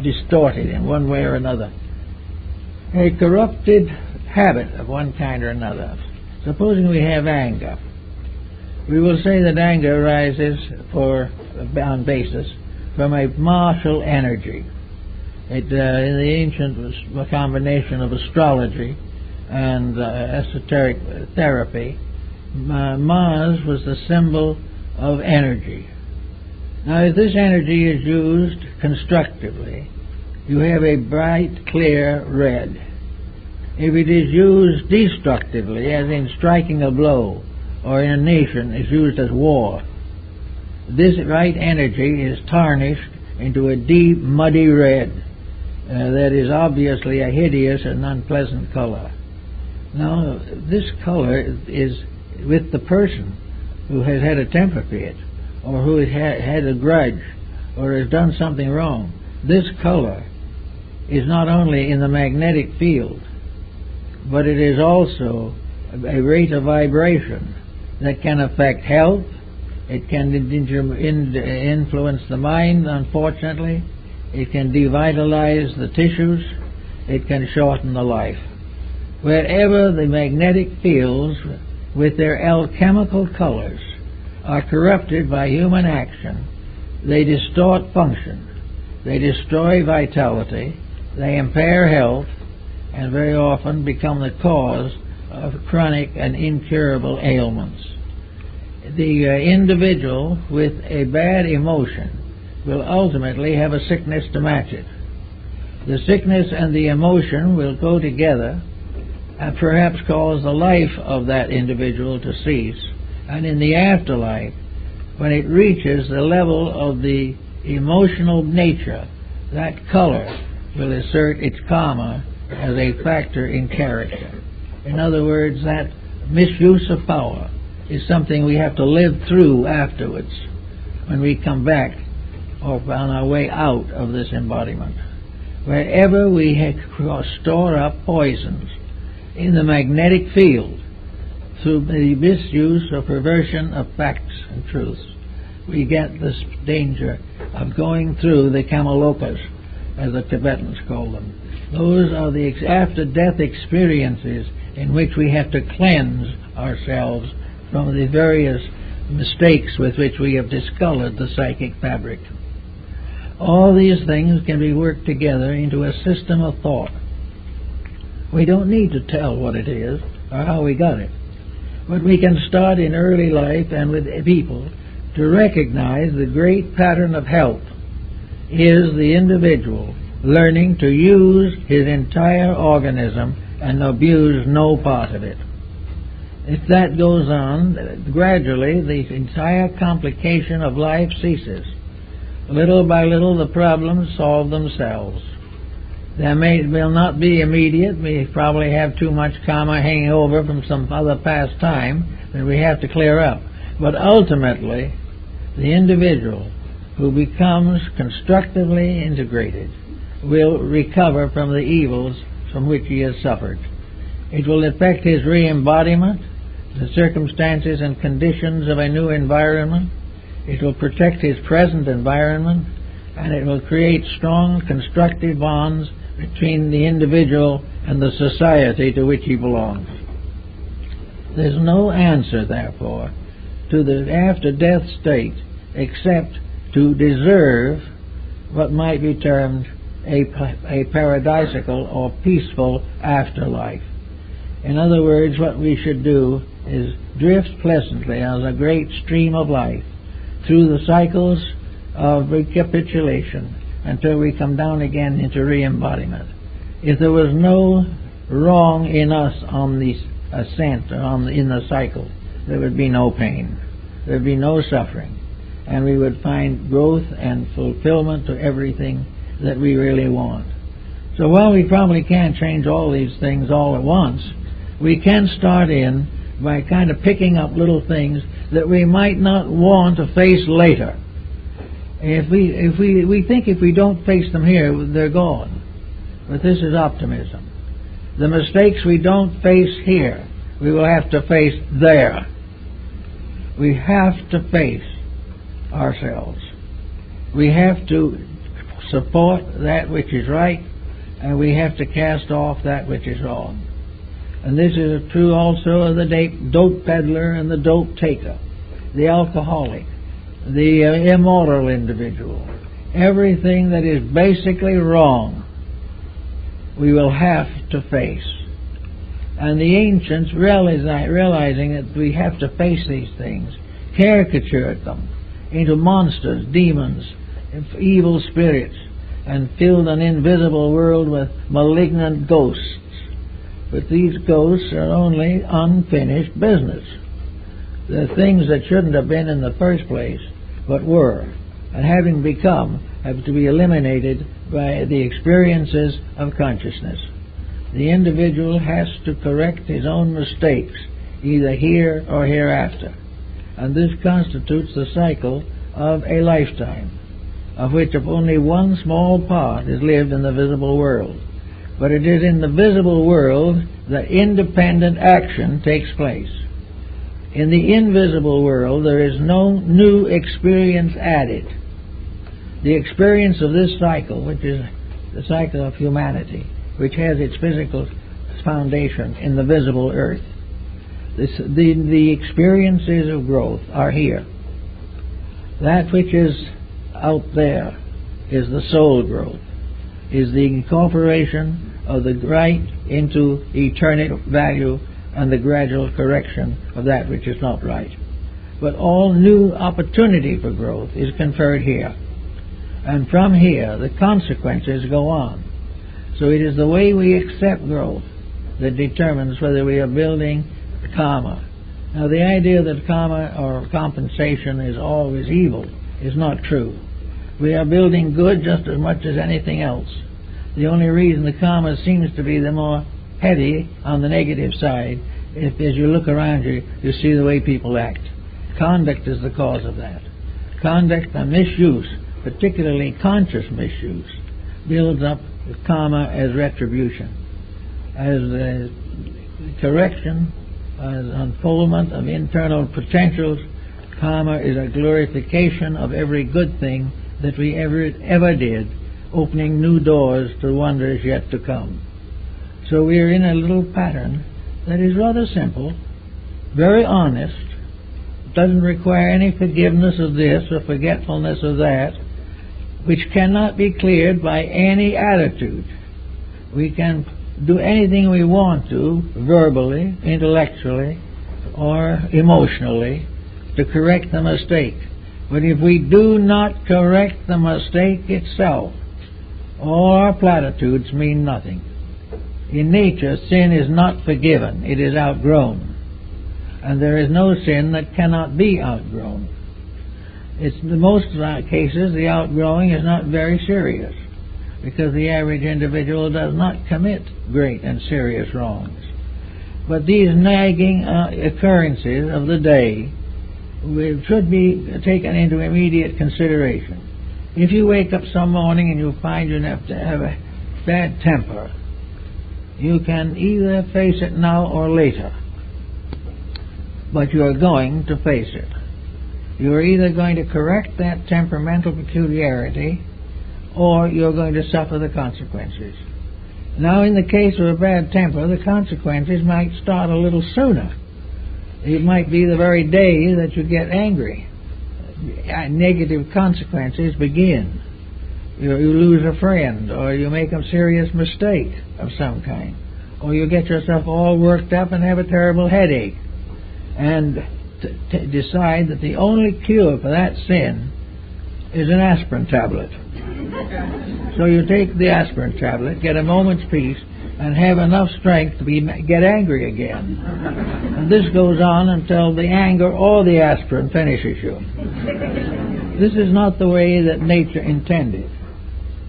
distorted in one way or another. A corrupted habit of one kind or another. Supposing we have anger, we will say that anger arises on basis from a martial energy. It, in the ancient, was a combination of astrology and esoteric therapy. Mars was the symbol of energy. Now, if this energy is used constructively, you have a bright, clear red. If it is used destructively, as in striking a blow, or in a nation is used as war, this right energy is tarnished into a deep, muddy red that is obviously a hideous and unpleasant color. Now, this color is with the person who has had a temper fit, or who has had a grudge, or has done something wrong. This color is not only in the magnetic field, but it is also a rate of vibration that can affect health. It can influence the mind, unfortunately. It can devitalize the tissues. It can shorten the life. Wherever the magnetic fields with their alchemical colors are corrupted by human action, they distort function, they destroy vitality, they impair health, and very often become the cause of chronic and incurable ailments. The individual with a bad emotion will ultimately have a sickness to match it. The sickness and the emotion will go together and perhaps cause the life of that individual to cease. And in the afterlife, when it reaches the level of the emotional nature, that color will assert its karma as a factor in character. In other words, that misuse of power is something we have to live through afterwards when we come back or on our way out of this embodiment. Wherever we store up poisons in the magnetic field through the misuse or perversion of facts and truths, we get this danger of going through the kamalokas, as the Tibetans call them. Those are the after-death experiences in which we have to cleanse ourselves from the various mistakes with which we have discolored the psychic fabric. All these things can be worked together into a system of thought. We don't need to tell what it is or how we got it, but we can start in early life and with people to recognize the great pattern of health is the individual learning to use his entire organism and abuse no part of it. If that goes on, gradually the entire complication of life ceases. Little by little the problems solve themselves. Will not be immediate. We probably have too much karma hanging over from some other past time that we have to clear up. But ultimately, the individual who becomes constructively integrated will recover from the evils from which he has suffered. It will affect his re-embodiment, the circumstances and conditions of a new environment. It will protect his present environment, and it will create strong constructive bonds between the individual and the society to which he belongs. There's no answer, therefore, to the after-death state except to deserve what might be termed a paradisical or peaceful afterlife. In other words, what we should do is drift pleasantly as a great stream of life through the cycles of recapitulation until we come down again into re-embodiment. If there was no wrong in us on the ascent or in the cycle, there would be no pain, there would be no suffering, and we would find growth and fulfillment to everything that we really want. So while we probably can't change all these things all at once, we can start in by kind of picking up little things that we might not want to face later. If we think if we don't face them here, they're gone. But this is optimism. The mistakes we don't face here, we will have to face there. We have to face ourselves. We have to support that which is right, and we have to cast off that which is wrong. And this is true also of the dope peddler and the dope taker, the alcoholic, the immoral individual. Everything that is basically wrong, we will have to face. And the ancients, realizing that we have to face these things, caricatured them into monsters, demons, evil spirits, and filled an invisible world with malignant ghosts. But these ghosts are only unfinished business. They're things that shouldn't have been in the first place, but were, and having become, have to be eliminated by the experiences of consciousness. The individual has to correct his own mistakes, either here or hereafter. And this constitutes the cycle of a lifetime, of which only one small part is lived in the visible world. But it is in the visible world that independent action takes place. In the invisible world, there is no new experience added. The experience of this cycle, which is the cycle of humanity, which has its physical foundation in the visible earth, the experiences of growth are here. That which is out there is the soul growth, is the incorporation of the right into eternal value and the gradual correction of that which is not right. But all new opportunity for growth is conferred here. And from here, the consequences go on. So it is the way we accept growth that determines whether we are building karma. Now, the idea that karma or compensation is always evil is not true. We are building good just as much as anything else. The only reason the karma seems to be the more heavy on the negative side is as you look around you, you see the way people act. Conduct is the cause of that. Conduct and misuse, particularly conscious misuse, builds up karma as retribution. As correction, as unfoldment of internal potentials, karma is a glorification of every good thing that we ever did, opening new doors to wonders yet to come. So we are in a little pattern that is rather simple, very honest, doesn't require any forgiveness of this or forgetfulness of that, which cannot be cleared by any attitude. We can do anything we want to, verbally, intellectually, or emotionally, to correct the mistake. But if we do not correct the mistake itself, all our platitudes mean nothing. In nature, sin is not forgiven, it is outgrown. And there is no sin that cannot be outgrown. It's in most cases the outgrowing is not very serious, because the average individual does not commit great and serious wrongs. But these nagging occurrences of the day should be taken into immediate consideration. If you wake up some morning and you find you have to have a bad temper, you can either face it now or later. But you are going to face it. You are either going to correct that temperamental peculiarity, or you're going to suffer the consequences. Now, in the case of a bad temper, the consequences might start a little sooner. It might be the very day that you get angry. Negative consequences begin. You lose a friend, or you make a serious mistake of some kind, or you get yourself all worked up and have a terrible headache, and decide that the only cure for that sin is an aspirin tablet. So you take the aspirin tablet, get a moment's peace, and have enough strength to get angry again. And this goes on until the anger or the aspirin finishes you. This is not the way that nature intended.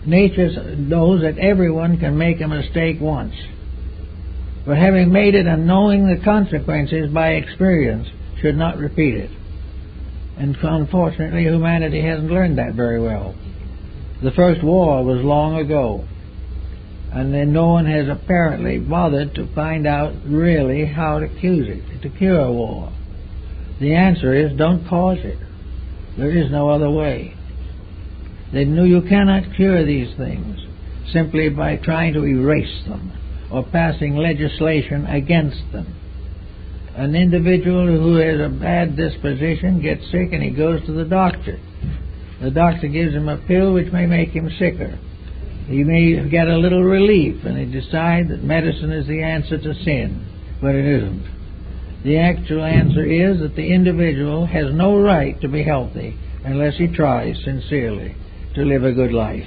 Nature knows that everyone can make a mistake once. But having made it and knowing the consequences by experience, should not repeat it. And unfortunately, humanity hasn't learned that very well. The first war was long ago, and then no one has apparently bothered to find out really how to cure a war. The answer is, don't cause it. There is no other way. They knew you cannot cure these things simply by trying to erase them or passing legislation against them. An individual who has a bad disposition gets sick and he goes to the doctor. The doctor gives him a pill which may make him sicker. He may get a little relief and he decides that medicine is the answer to sin, but it isn't. The actual answer is that the individual has no right to be healthy unless he tries sincerely to live a good life.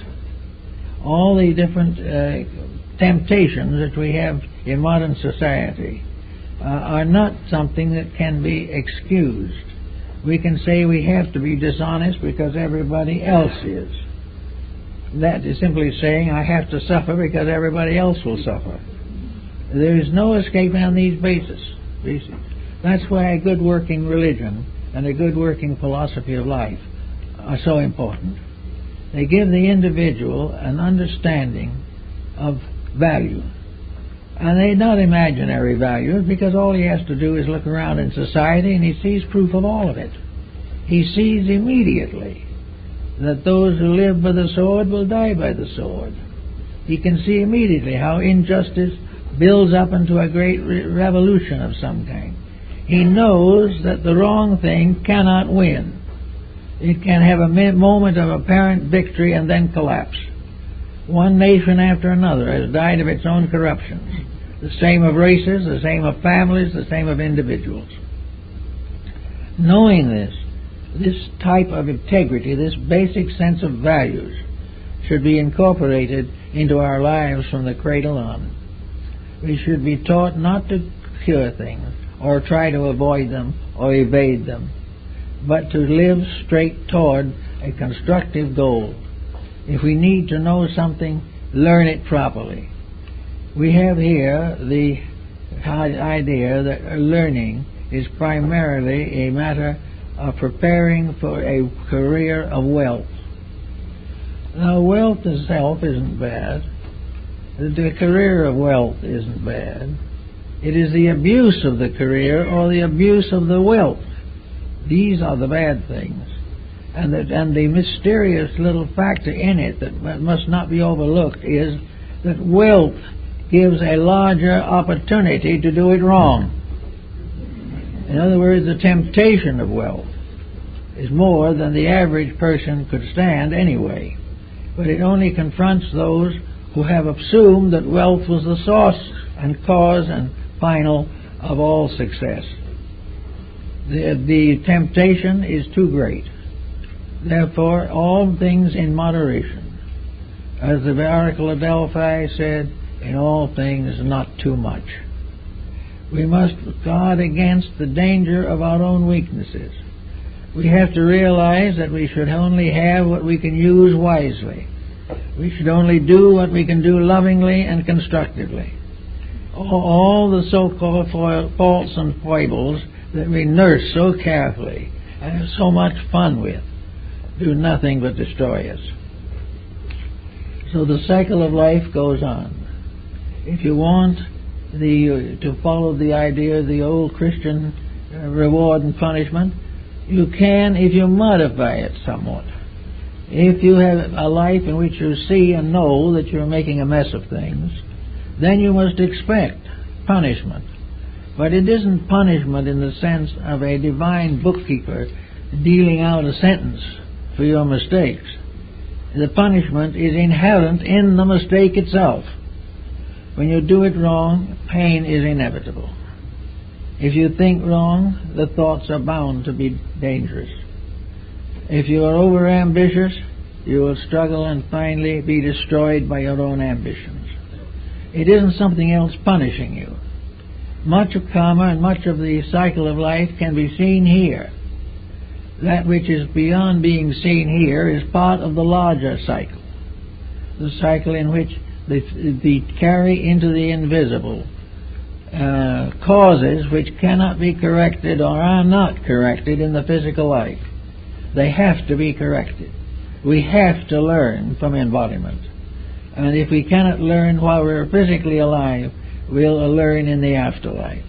All the different temptations that we have in modern society are not something that can be excused. We can say we have to be dishonest because everybody else is. That is simply saying I have to suffer because everybody else will suffer. There is no escape on these bases. That's why a good working religion and a good working philosophy of life are so important. They give the individual an understanding of value. And they're not imaginary values, because all he has to do is look around in society and he sees proof of all of it. He sees immediately that those who live by the sword will die by the sword. He can see immediately how injustice builds up into a great revolution of some kind. He knows that the wrong thing cannot win. It can have a moment of apparent victory and then collapse. One nation after another has died of its own corruptions. the same of races, the same of families, the same of individuals. Knowing this type of integrity, this basic sense of values, should be incorporated into our lives from the cradle on. We should be taught not to cure things, or try to avoid them, or evade them, but to live straight toward a constructive goal. If we need to know something, learn it properly. We have here the idea that learning is primarily a matter of preparing for a career of wealth. Now, wealth itself isn't bad. The career of wealth isn't bad. It is the abuse of the career or the abuse of the wealth. These are the bad things. And the mysterious little factor in it that must not be overlooked is that wealth gives a larger opportunity to do it wrong. In other words, the temptation of wealth is more than the average person could stand anyway. But it only confronts those who have assumed that wealth was the source and cause and final of all success. The temptation is too great. Therefore, all things in moderation. As the Oracle of Delphi said, in all things not too much. We must guard against the danger of our own weaknesses. We have to realize that we should only have what we can use wisely. We should only do what we can do lovingly and constructively. All the so-called faults and foibles that we nurse so carefully and have so much fun with do nothing but destroy us. So the cycle of life goes on. If you want to follow the idea of the old Christian reward and punishment, you can if you modify it somewhat. If you have a life in which you see and know that you're making a mess of things, then you must expect punishment. But it isn't punishment in the sense of a divine bookkeeper dealing out a sentence for your mistakes. The punishment is inherent in the mistake itself. When you do it wrong, pain is inevitable. If you think wrong, the thoughts are bound to be dangerous. If you are over-ambitious, you will struggle and finally be destroyed by your own ambitions. It isn't something else punishing you. Much of karma and much of the cycle of life can be seen here. That which is beyond being seen here is part of the larger cycle, the cycle in which the carry into the invisible causes which cannot be corrected or are not corrected in the physical life. They have to be corrected. We have to learn from embodiment. And if we cannot learn while we're physically alive, we'll learn in the afterlife.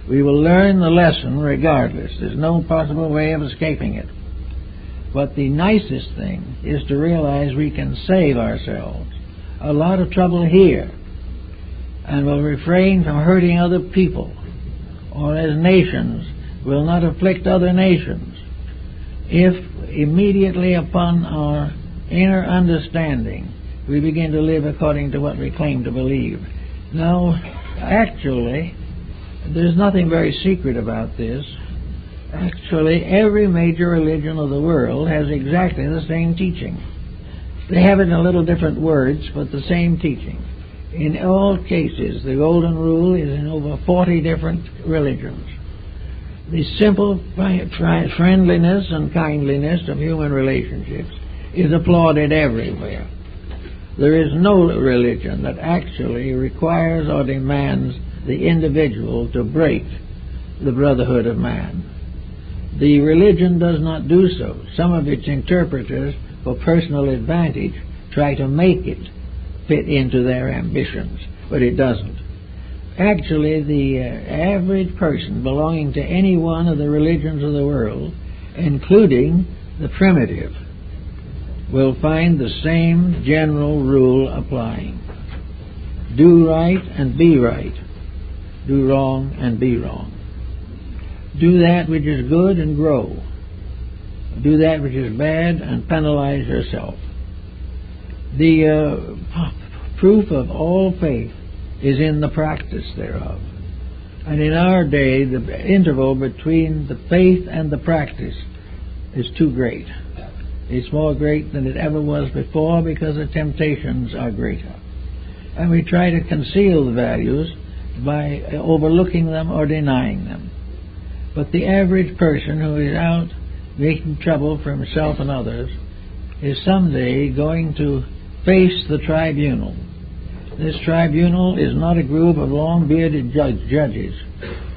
We will learn the lesson regardless. There's no possible way of escaping it. But the nicest thing is to realize we can save ourselves a lot of trouble here, and will refrain from hurting other people, or as nations will not afflict other nations, if immediately upon our inner understanding we begin to live according to what we claim to believe. Now, actually, there's nothing very secret about this. Actually, every major religion of the world has exactly the same teaching. They have it in a little different words, but the same teaching. In all cases, the golden rule is in over 40 different religions. The simple friendliness and kindliness of human relationships is applauded everywhere. There is no religion that actually requires or demands the individual to break the brotherhood of man. The religion does not do so. Some of its interpreters, for personal advantage, try to make it fit into their ambitions, but it doesn't. Actually, the average person belonging to any one of the religions of the world, including the primitive, will find the same general rule applying. Do right and be right. Do wrong and be wrong. Do that which is good and grow. Do that which is bad and penalize yourself. The proof of all faith is in the practice thereof. And in our day, the interval between the faith and the practice is too great. It's more great than it ever was before because the temptations are greater. And we try to conceal the values by overlooking them or denying them. But the average person who is out making trouble for himself and others is someday going to face the tribunal. This tribunal is not a group of long-bearded judges.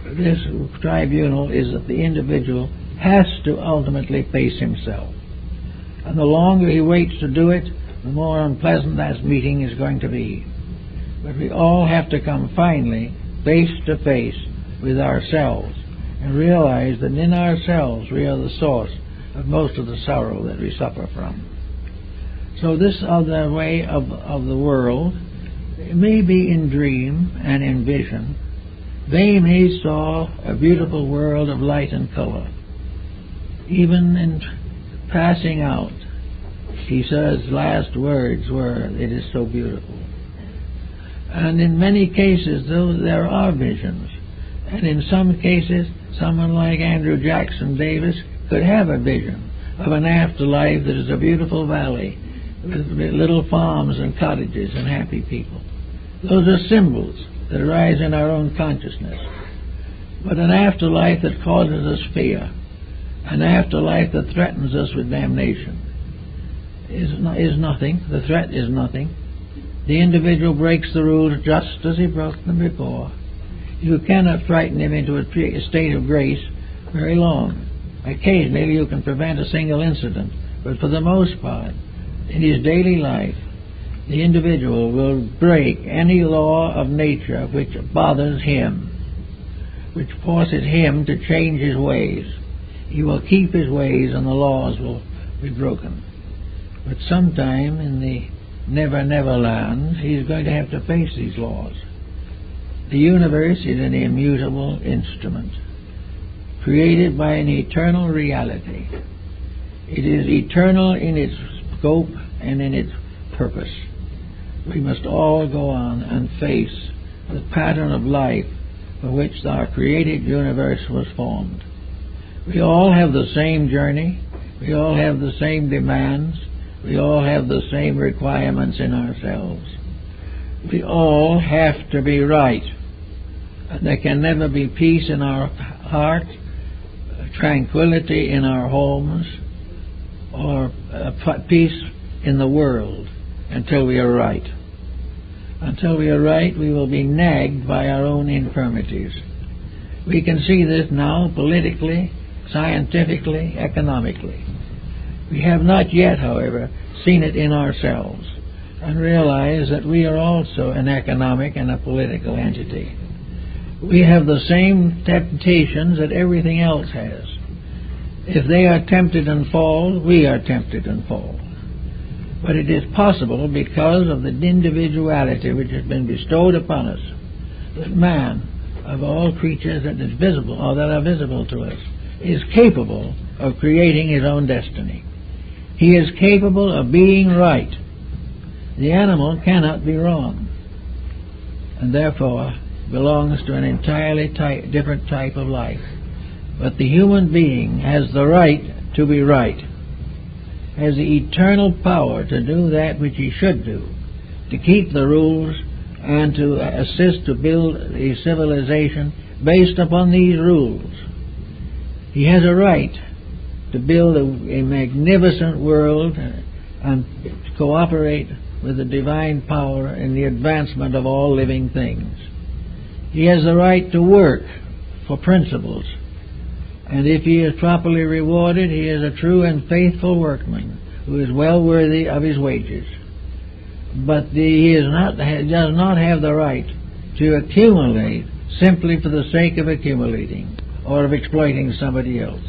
This tribunal is that the individual has to ultimately face himself. And the longer he waits to do it, the more unpleasant that meeting is going to be. But we all have to come finally face to face with ourselves and realize that in ourselves we are the source of most of the sorrow that we suffer from. So this other way of the world, maybe in dream and in vision, they may saw a beautiful world of light and color. Even in passing out, he says last words were, "It is so beautiful." And in many cases, though, there are visions. And in some cases, someone like Andrew Jackson Davis could have a vision of an afterlife that is a beautiful valley with little farms and cottages and happy people. Those are symbols that arise in our own consciousness. But an afterlife that causes us fear, an afterlife that threatens us with damnation, is nothing. The threat is nothing. The individual breaks the rules just as he broke them before. You cannot frighten him into a state of grace very long. Occasionally you can prevent a single incident, but for the most part, in his daily life, the individual will break any law of nature which bothers him, which forces him to change his ways. He will keep his ways and the laws will be broken. But sometime in the Never Never Land, he's going to have to face these laws. The universe is an immutable instrument, created by an eternal reality. It is eternal in its scope and in its purpose. We must all go on and face the pattern of life for which our created universe was formed. We all have the same journey. We all have the same demands. We all have the same requirements in ourselves. We all have to be right. And there can never be peace in our heart, tranquility in our homes, or peace in the world until we are right. Until we are right, we will be nagged by our own infirmities. We can see this now politically, scientifically, economically. We have not yet, however, seen it in ourselves and realize that we are also an economic and a political entity. We have the same temptations that everything else has. If they are tempted and fall, we are tempted and fall. But it is possible, because of the individuality which has been bestowed upon us, that man, of all creatures that is visible or that are visible to us, is capable of creating his own destiny. He is capable of being right. The animal cannot be wrong, and therefore belongs to an entirely different type of life. But the human being has the right to be right, has the eternal power to do that which he should do, to keep the rules and to assist to build a civilization based upon these rules. He has a right to build a magnificent world and cooperate with the divine power in the advancement of all living things. He has the right to work for principles, and if he is properly rewarded, he is a true and faithful workman who is well worthy of his wages. But he does not have the right to accumulate simply for the sake of accumulating or of exploiting somebody else.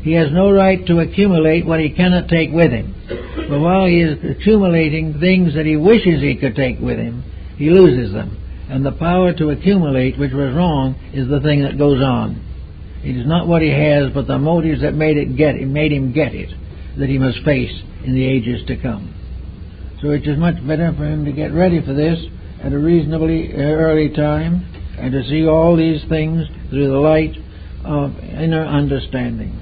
He has no right to accumulate what he cannot take with him. But while he is accumulating things that he wishes he could take with him, he loses them. And the power to accumulate, which was wrong, is the thing that goes on. It is not what he has, but the motives that made him get it, that he must face in the ages to come. So it is much better for him to get ready for this at a reasonably early time, and to see all these things through the light of inner understanding.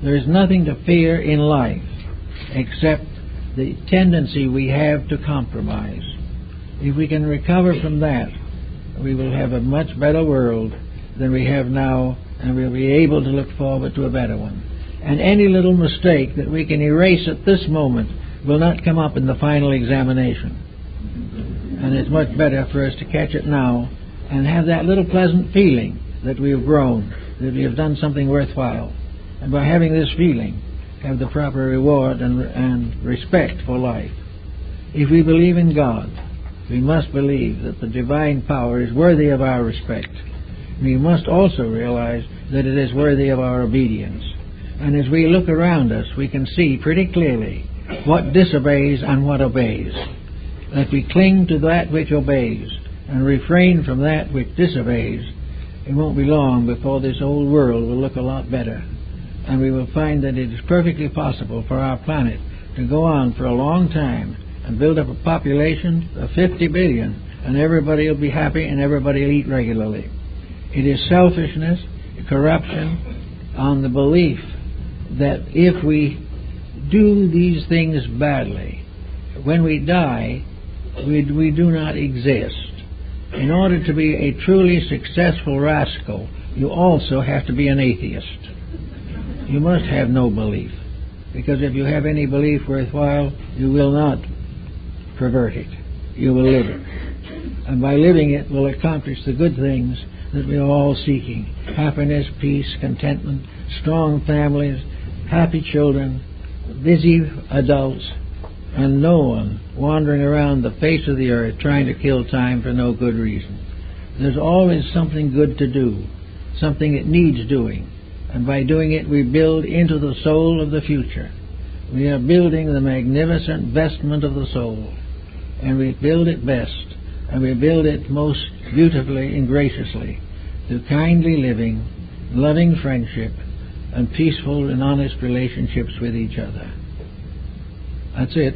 There is nothing to fear in life except the tendency we have to compromise. If we can recover from that, we will have a much better world than we have now, and we'll be able to look forward to a better one. And any little mistake that we can erase at this moment will not come up in the final examination. And it's much better for us to catch it now and have that little pleasant feeling that we have grown, that we have done something worthwhile. And by having this feeling, have the proper reward and respect for life. If we believe in God, we must believe that the divine power is worthy of our respect. We must also realize that it is worthy of our obedience. And as we look around us, we can see pretty clearly what disobeys and what obeys. If we cling to that which obeys and refrain from that which disobeys, it won't be long before this old world will look a lot better. And we will find that it is perfectly possible for our planet to go on for a long time and build up a population of 50 billion, and everybody will be happy and everybody will eat regularly. It is selfishness, corruption, on the belief that if we do these things badly, when we die, we do not exist. In order to be a truly successful rascal, you also have to be an atheist. You must have no belief, because if you have any belief worthwhile, you will not pervert it. You will live it. And by living it will accomplish the good things that we are all seeking. Happiness, peace, contentment, strong families, happy children, busy adults, and no one wandering around the face of the earth trying to kill time for no good reason. There's always something good to do, something that needs doing. And by doing it, we build into the soul of the future. We are building the magnificent vestment of the soul. And we build it best, and we build it most beautifully and graciously through kindly living, loving friendship, and peaceful and honest relationships with each other. That's it.